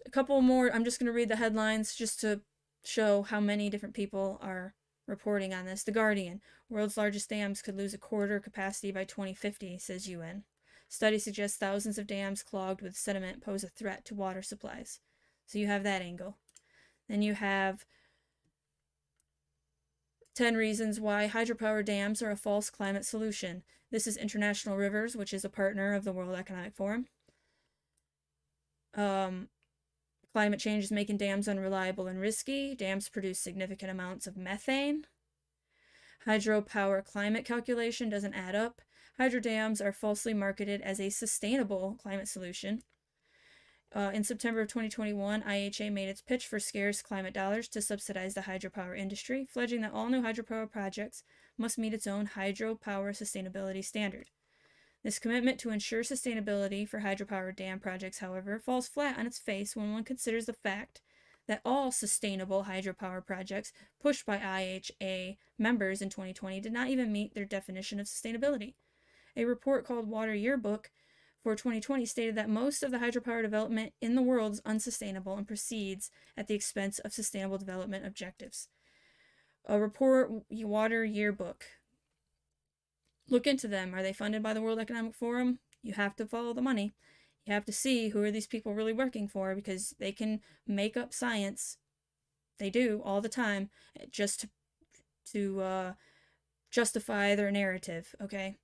a couple more. I'm just going to read the headlines just to show how many different people are reporting on this. The Guardian. World's largest dams could lose a quarter capacity by 2050, says UN. Study suggests thousands of dams clogged with sediment pose a threat to water supplies. So you have that angle. Then you have 10 reasons why hydropower dams are a false climate solution. This is International Rivers, which is a partner of the World Economic Forum. Climate change is making dams unreliable and risky. Dams produce significant amounts of methane. Hydropower climate calculation doesn't add up. Hydro dams are falsely marketed as a sustainable climate solution. In September of 2021, IHA made its pitch for scarce climate dollars to subsidize the hydropower industry, pledging that all new hydropower projects must meet its own hydropower sustainability standard. This commitment to ensure sustainability for hydropower dam projects, however, falls flat on its face when one considers the fact that all sustainable hydropower projects pushed by IHA members in 2020 did not even meet their definition of sustainability. A report called Water Yearbook for 2020 stated that most of the hydropower development in the world is unsustainable and proceeds at the expense of sustainable development objectives. A report, Water Yearbook. Look into them. Are they funded by the World Economic Forum? You have to follow the money. You have to see who are these people really working for, because they can make up science. They do all the time, just to justify their narrative, okay?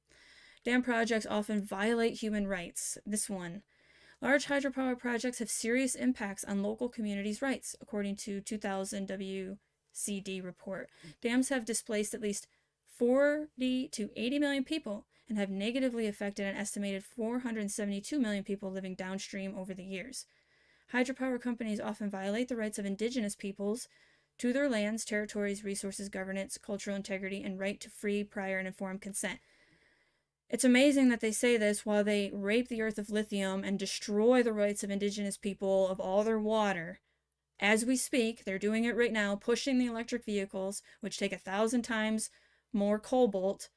Dam projects often violate human rights. This one. Large hydropower projects have serious impacts on local communities' rights, according to 2000 WCD report. Dams have displaced at least 40 to 80 million people and have negatively affected an estimated 472 million people living downstream over the years. Hydropower companies often violate the rights of indigenous peoples to their lands, territories, resources, governance, cultural integrity, and right to free, prior, and informed consent. It's amazing that they say this while they rape the earth of lithium and destroy the rights of indigenous people of all their water. As we speak, they're doing it right now, pushing the electric vehicles, which take 1,000 times more cobalt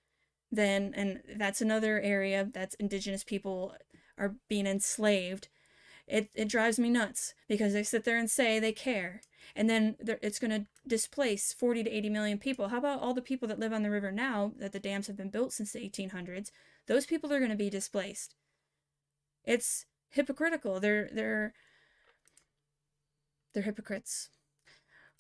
than, and that's another area that's indigenous people are being enslaved. It drives me nuts, because they sit there and say they care, and then it's going to displace 40 to 80 million people. How about all the people that live on the river now that the dams have been built since the 1800s? Those people are going to be displaced. It's hypocritical. They're hypocrites.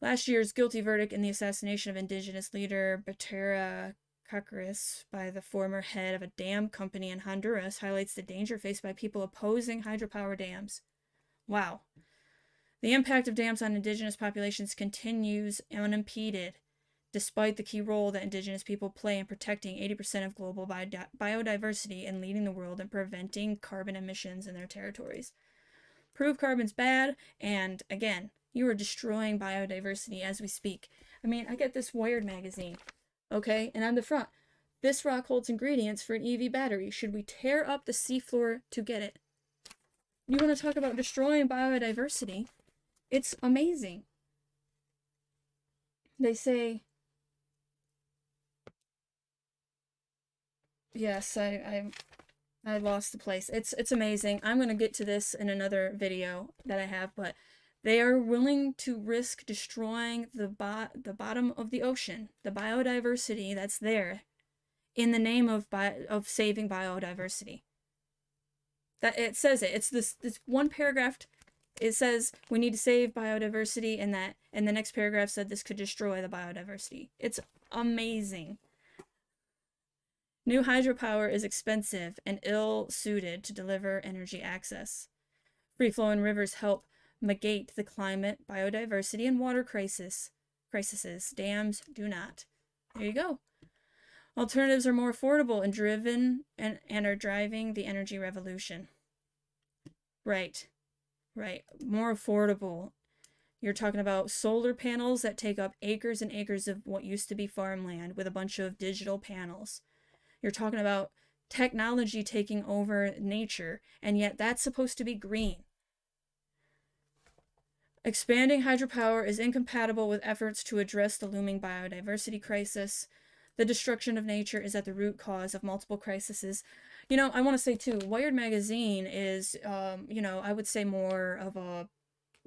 Last year's guilty verdict in the assassination of indigenous leader Batera Caceres by the former head of a dam company in Honduras highlights the danger faced by people opposing hydropower dams. Wow. The impact of dams on indigenous populations continues unimpeded, despite the key role that indigenous people play in protecting 80% of global biodiversity and leading the world in preventing carbon emissions in their territories. Prove carbon's bad, and again, you are destroying biodiversity as we speak. I mean, I get this Wired magazine, okay, and on the front, this rock holds ingredients for an EV battery. Should we tear up the seafloor to get it? You want to talk about destroying biodiversity? It's amazing. They say, yes, I lost the place. It's amazing. I'm going to get to this in another video that I have, but they are willing to risk destroying the bottom of the ocean, the biodiversity that's there, in the name of saving biodiversity. That it says it. It's this one paragraph. It says we need to save biodiversity, and the next paragraph said this could destroy the biodiversity. It's amazing. New hydropower is expensive and ill-suited to deliver energy access. Free-flowing rivers help mitigate the climate, biodiversity, and water crises. Dams do not. There you go. Alternatives are more affordable and are driving the energy revolution. Right. More affordable. You're talking about solar panels that take up acres and acres of what used to be farmland with a bunch of digital panels. You're talking about technology taking over nature, and yet that's supposed to be green. Expanding hydropower is incompatible with efforts to address the looming biodiversity crisis. The destruction of nature is at the root cause of multiple crises. You know, I want to say too, Wired magazine is, I would say more of a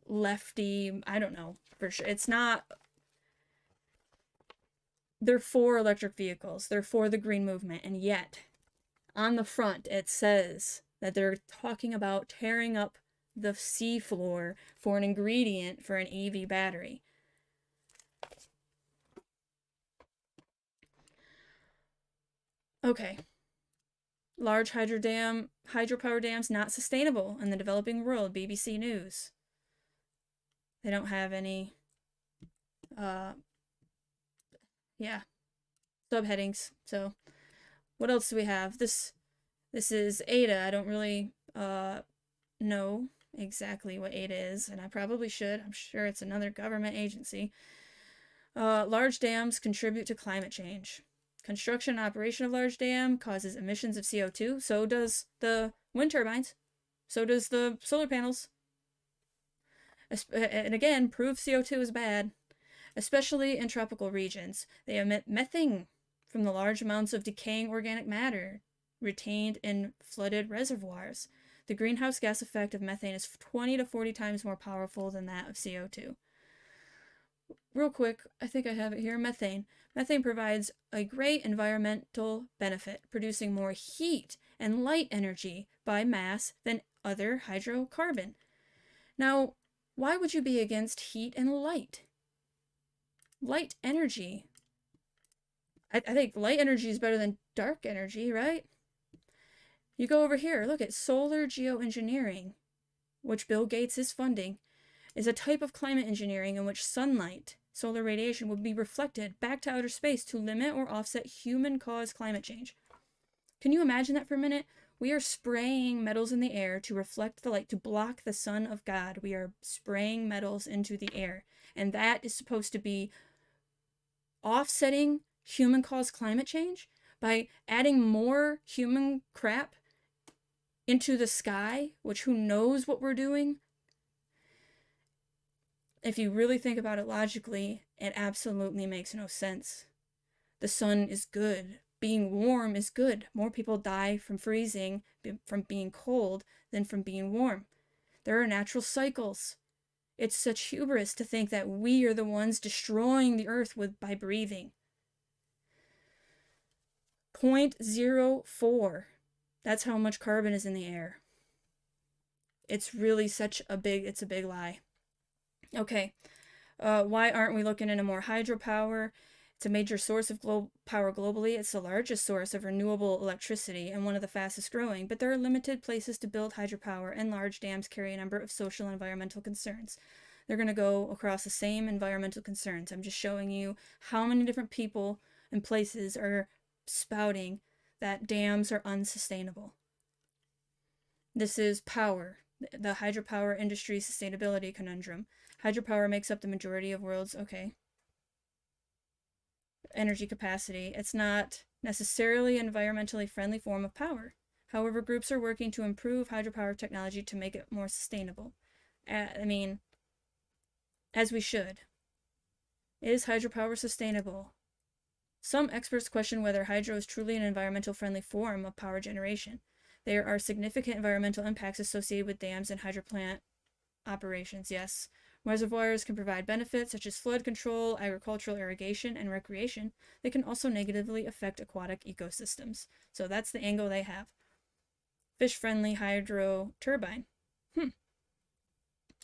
lefty, I don't know, for sure. It's not, they're for electric vehicles. They're for the green movement. And yet, on the front, it says that they're talking about tearing up the seafloor for an ingredient for an EV battery. Okay. Large hydropower dams not sustainable in the developing world, BBC News. They don't have any, yeah, subheadings. So what else do we have? This is ADA. I don't really know exactly what ADA is, and I probably should. I'm sure it's another government agency. Large dams contribute to climate change. Construction and operation of large dam causes emissions of CO2. So does the wind turbines. So does the solar panels. And again, prove CO2 is bad, especially in tropical regions. They emit methane from the large amounts of decaying organic matter retained in flooded reservoirs. The greenhouse gas effect of methane is 20 to 40 times more powerful than that of CO2. Real quick, I think I have it here. Methane. Methane provides a great environmental benefit, producing more heat and light energy by mass than other hydrocarbon. Now, why would you be against heat and light? Light energy. I think light energy is better than dark energy, right? You go over here, look at solar geoengineering, which Bill Gates is funding, is a type of climate engineering in which sunlight, solar radiation, will be reflected back to outer space to limit or offset human-caused climate change. Can you imagine that for a minute? We are spraying metals in the air to reflect the light, to block the sun of God. We are spraying metals into the air. And that is supposed to be offsetting human-caused climate change by adding more human crap into the sky, which who knows what we're doing? If you really think about it logically, it absolutely makes no sense. The sun is good. Being warm is good. More people die from freezing, from being cold, than from being warm. There are natural cycles. It's such hubris to think that we are the ones destroying the earth by breathing. 0.04. That's how much carbon is in the air. It's really it's a big lie. Okay, why aren't we looking into more hydropower? It's a major source of power globally. It's the largest source of renewable electricity and one of the fastest growing, but there are limited places to build hydropower, and large dams carry a number of social and environmental concerns. They're going to go across the same environmental concerns. I'm just showing you how many different people and places are spouting that dams are unsustainable. This is power, the hydropower industry sustainability conundrum. Hydropower makes up the majority of world's, energy capacity. It's not necessarily an environmentally friendly form of power. However, groups are working to improve hydropower technology to make it more sustainable. As we should. Is hydropower sustainable? Some experts question whether hydro is truly an environmental friendly form of power generation. There are significant environmental impacts associated with dams and hydroplant operations, yes. Reservoirs can provide benefits such as flood control, agricultural irrigation, and recreation. They can also negatively affect aquatic ecosystems. So that's the angle they have. Fish-friendly hydro turbine.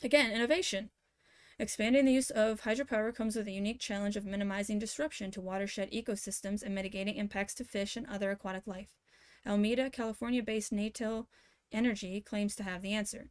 Again, innovation. Expanding the use of hydropower comes with a unique challenge of minimizing disruption to watershed ecosystems and mitigating impacts to fish and other aquatic life. Alameda, California-based Natil Energy claims to have the answer.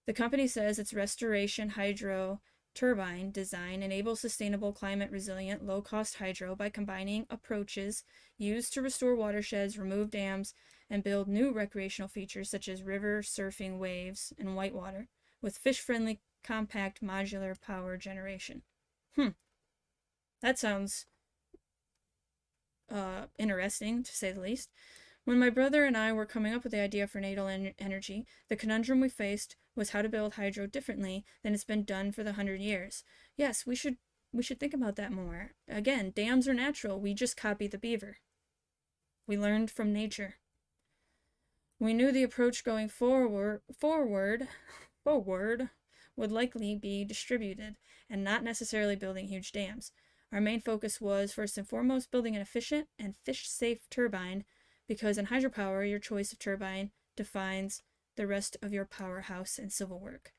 The company says its restoration hydro turbine design enables sustainable, climate-resilient, low-cost hydro by combining approaches used to restore watersheds, remove dams, and build new recreational features such as river surfing, waves, and whitewater, with fish-friendly, compact, modular power generation. That sounds interesting, to say the least. When my brother and I were coming up with the idea for Natal Energy, the conundrum we faced was how to build hydro differently than it's been done for the 100 years. Yes, we should think about that more. Again, dams are natural. We just copy the beaver. We learned from nature. We knew the approach going forward would likely be distributed and not necessarily building huge dams. Our main focus was, first and foremost, building an efficient and fish-safe turbine, because in hydropower, your choice of turbine defines the rest of your powerhouse and civil work.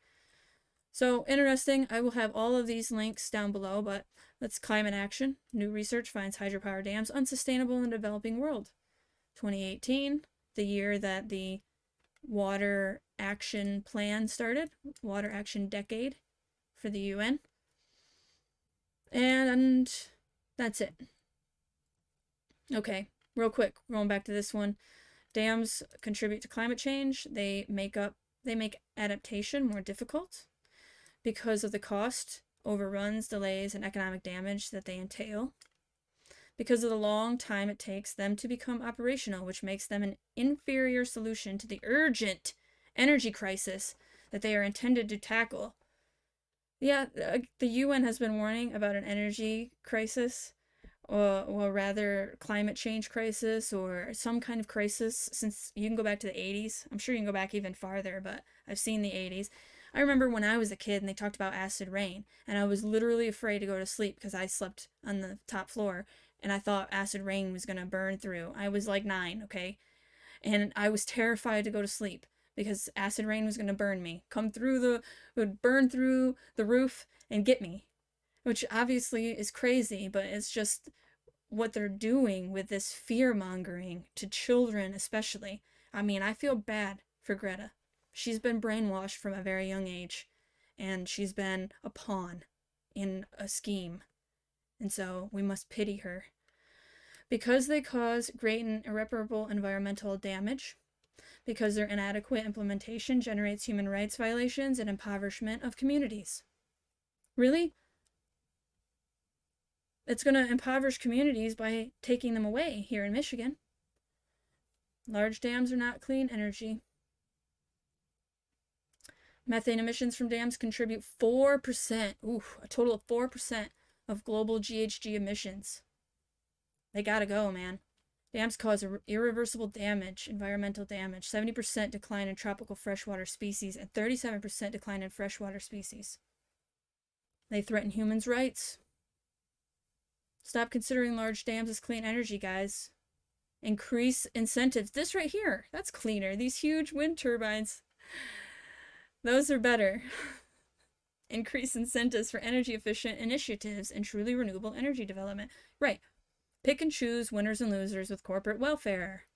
So, interesting. I will have all of these links down below, but let's climate action. New research finds hydropower dams unsustainable in the developing world. 2018, the year that the Water Action Plan started, Water Action Decade for the UN. And that's it. Okay, real quick, going back to this one. Dams contribute to climate change. They make adaptation more difficult because of the cost, overruns, delays, and economic damage that they entail. Because of the long time it takes them to become operational, which makes them an inferior solution to the urgent energy crisis that they are intended to tackle. Yeah, the UN has been warning about an energy crisis, or rather climate change crisis, or some kind of crisis, since you can go back to the 80s. I'm sure you can go back even farther, but I've seen the 80s. I remember when I was a kid and they talked about acid rain, and I was literally afraid to go to sleep because I slept on the top floor, and I thought acid rain was going to burn through. I was like 9, okay? And I was terrified to go to sleep because acid rain was going to burn me, would burn through the roof and get me, which obviously is crazy, but it's just what they're doing with this fear-mongering to children especially. I mean, I feel bad for Greta. She's been brainwashed from a very young age, and she's been a pawn in a scheme. And so we must pity her. Because they cause great and irreparable environmental damage, because their inadequate implementation generates human rights violations and impoverishment of communities. Really? It's going to impoverish communities by taking them away here in Michigan. Large dams are not clean energy. Methane emissions from dams contribute 4%, a total of 4% of global GHG emissions. They gotta go, man. Dams cause irreversible damage, environmental damage, 70% decline in tropical freshwater species, and 37% decline in freshwater species. They threaten humans' rights. Stop considering large dams as clean energy, guys. Increase incentives. This right here, that's cleaner. These huge wind turbines, those are better. Increase incentives for energy efficient initiatives and truly renewable energy development. Right. Pick and choose winners and losers with corporate welfare.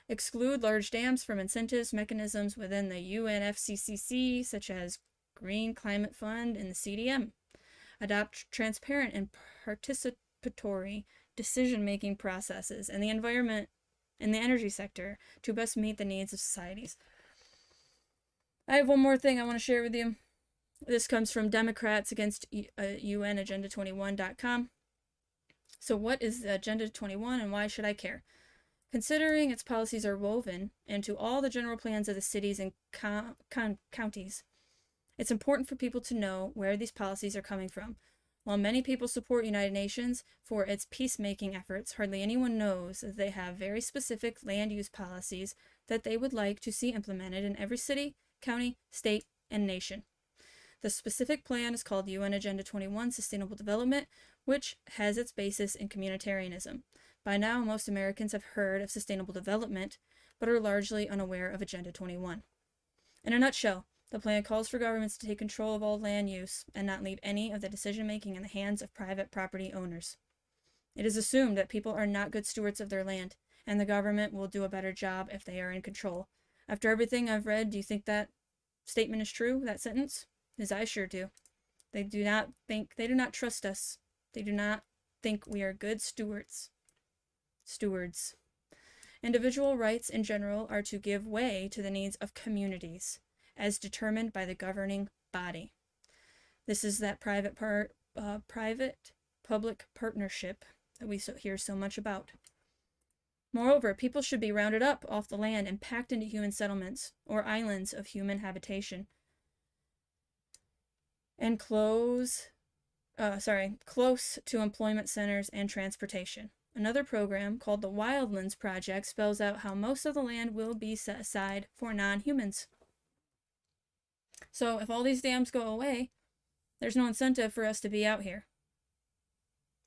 Exclude large dams from incentives mechanisms within the UNFCCC, such as Green Climate Fund and the CDM. Adopt transparent and participatory decision-making processes in the environment and the energy sector to best meet the needs of societies. I have one more thing I want to share with you. This comes from Democrats Against UN Agenda 21.com. So what is the Agenda 21 and why should I care? Considering its policies are woven into all the general plans of the cities and counties, it's important for people to know where these policies are coming from. While many people support United Nations for its peacemaking efforts, hardly anyone knows that they have very specific land use policies that they would like to see implemented in every city, county, state, and nation. The specific plan is called UN Agenda 21 Sustainable Development, which has its basis in communitarianism. By now, most Americans have heard of sustainable development, but are largely unaware of Agenda 21. In a nutshell, the plan calls for governments to take control of all land use and not leave any of the decision-making in the hands of private property owners. It is assumed that people are not good stewards of their land, and the government will do a better job if they are in control. After everything I've read, do you think that statement is true, that sentence? Because I sure do. They do not trust us. They do not think we are good stewards. Individual rights in general are to give way to the needs of communities, as determined by the governing body. This is that private-public partnership that we hear so much about. Moreover, people should be rounded up off the land and packed into human settlements or islands of human habitation, and close to employment centers and transportation. Another program called the Wildlands Project spells out how most of the land will be set aside for non-humans. So if all these dams go away, there's no incentive for us to be out here.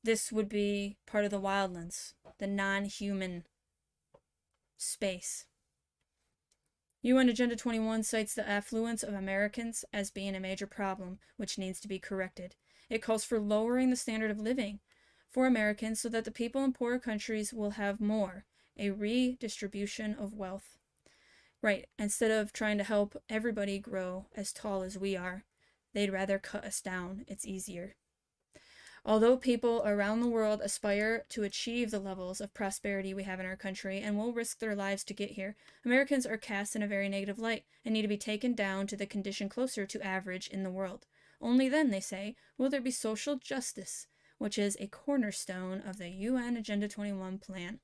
This would be part of the wildlands, the non-human space. UN Agenda 21 cites the affluence of Americans as being a major problem, which needs to be corrected. It calls for lowering the standard of living for Americans so that the people in poorer countries will have more, a redistribution of wealth. Right, instead of trying to help everybody grow as tall as we are, they'd rather cut us down. It's easier. Although people around the world aspire to achieve the levels of prosperity we have in our country and will risk their lives to get here, Americans are cast in a very negative light and need to be taken down to the condition closer to average in the world. Only then, they say, will there be social justice, which is a cornerstone of the UN Agenda 21 plan.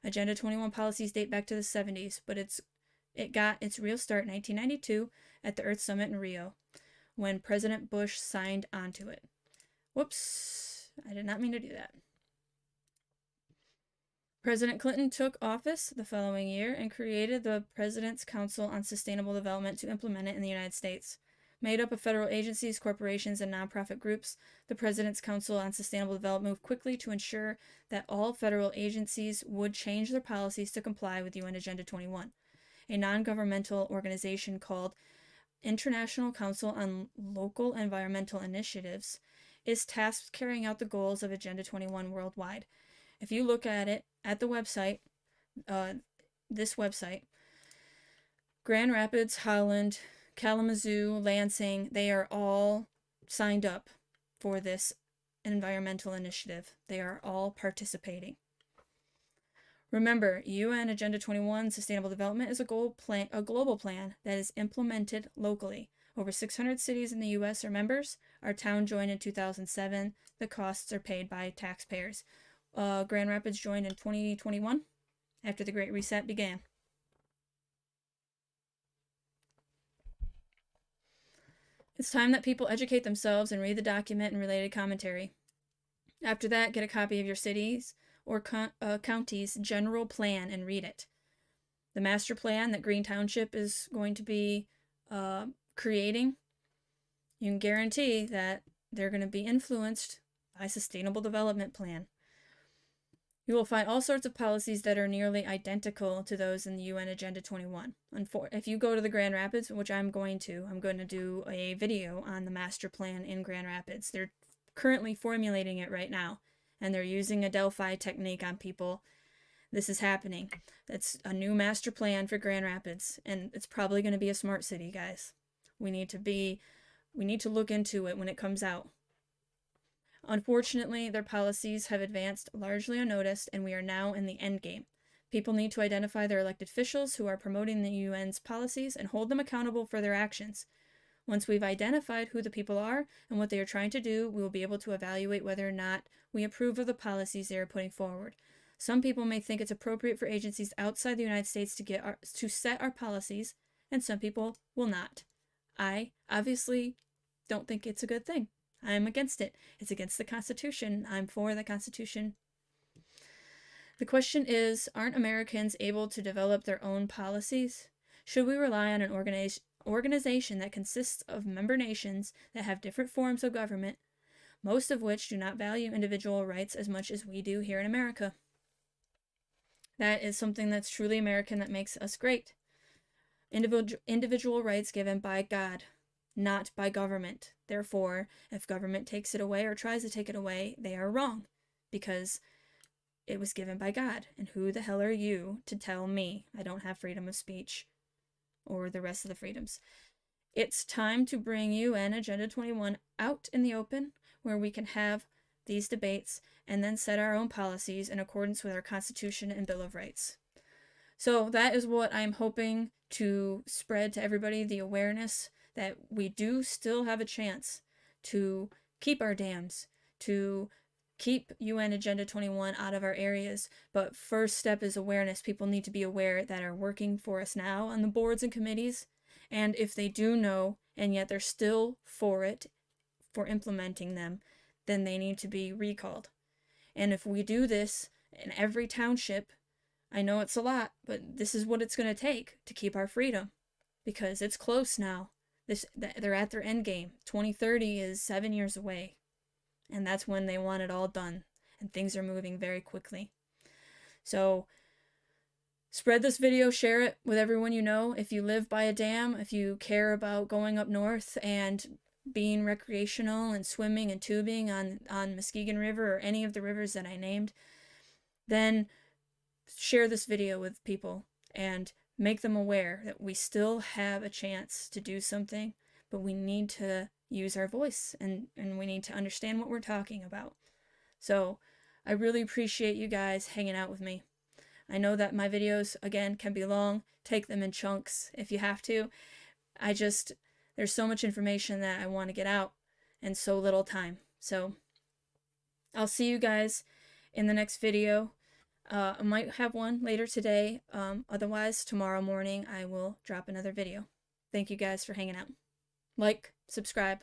Agenda 21 policies date back to the 70s, but it got its real start in 1992 at the Earth Summit in Rio, when President Bush signed onto it. Whoops, I did not mean to do that. President Clinton took office the following year and created the President's Council on Sustainable Development to implement it in the United States. Made up of federal agencies, corporations, and nonprofit groups, the President's Council on Sustainable Development moved quickly to ensure that all federal agencies would change their policies to comply with UN Agenda 21. A non-governmental organization called International Council on Local Environmental Initiatives is tasked with carrying out the goals of Agenda 21 worldwide. If you look at it at the website, this website, Grand Rapids, Holland, Kalamazoo, Lansing, they are all signed up for this environmental initiative. They are all participating. Remember, UN Agenda 21 Sustainable Development is a global plan that is implemented locally. Over 600 cities in the U.S. are members. Our town joined in 2007. The costs are paid by taxpayers. Grand Rapids joined in 2021 after the Great Reset began. It's time that people educate themselves and read the document and related commentary. After that, get a copy of your city's or county's general plan and read it. The master plan that Green Township is going to be creating, you can guarantee that they're going to be influenced by Sustainable Development Plan. You will find all sorts of policies that are nearly identical to those in the UN Agenda 21. If you go to the Grand Rapids, which I'm going to do a video on the master plan in Grand Rapids. They're currently formulating it right now, and they're using a Delphi technique on people. This is happening. That's a new master plan for Grand Rapids, and it's probably going to be a smart city, guys. We need to look into it when it comes out. Unfortunately, their policies have advanced largely unnoticed, and we are now in the end game. People need to identify their elected officials who are promoting the UN's policies and hold them accountable for their actions. Once we've identified who the people are and what they are trying to do, we will be able to evaluate whether or not we approve of the policies they are putting forward. Some people may think it's appropriate for agencies outside the United States to set our policies, and some people will not. I obviously don't think it's a good thing. I'm against it. It's against the Constitution. I'm for the Constitution. The question is, aren't Americans able to develop their own policies? Should we rely on an organization that consists of member nations that have different forms of government, most of which do not value individual rights as much as we do here in America? That is something that's truly American that makes us great. Individual rights given by God, not by government. Therefore, if government takes it away or tries to take it away, they are wrong, because it was given by God. And who the hell are you to tell me I don't have freedom of speech or the rest of the freedoms? It's time to bring UN Agenda 21 out in the open, where we can have these debates and then set our own policies in accordance with our Constitution and Bill of Rights. So that is what I'm hoping to spread to everybody, the awareness that we do still have a chance to keep our dams, to keep UN Agenda 21 out of our areas. But first step is awareness. People need to be aware that are working for us now on the boards and committees. And if they do know, and yet they're still for it, for implementing them, then they need to be recalled. And if we do this in every township, I know it's a lot, but this is what it's going to take to keep our freedom, because it's close now. They're at their end game. 2030 is 7 years away, and that's when they want it all done, and things are moving very quickly. So spread this video, share it with everyone you know. If you live by a dam, if you care about going up north and being recreational and swimming and tubing on Muskegon River or any of the rivers that I named, then share this video with people and make them aware that we still have a chance to do something, but we need to use our voice and we need to understand what we're talking about. So I really appreciate you guys hanging out with me. I know that my videos, again, can be long. Take them in chunks if you have to. There's so much information that I want to get out and so little time. So I'll see you guys in the next video. I might have one later today. Otherwise, tomorrow morning I will drop another video. Thank you guys for hanging out. Like, subscribe,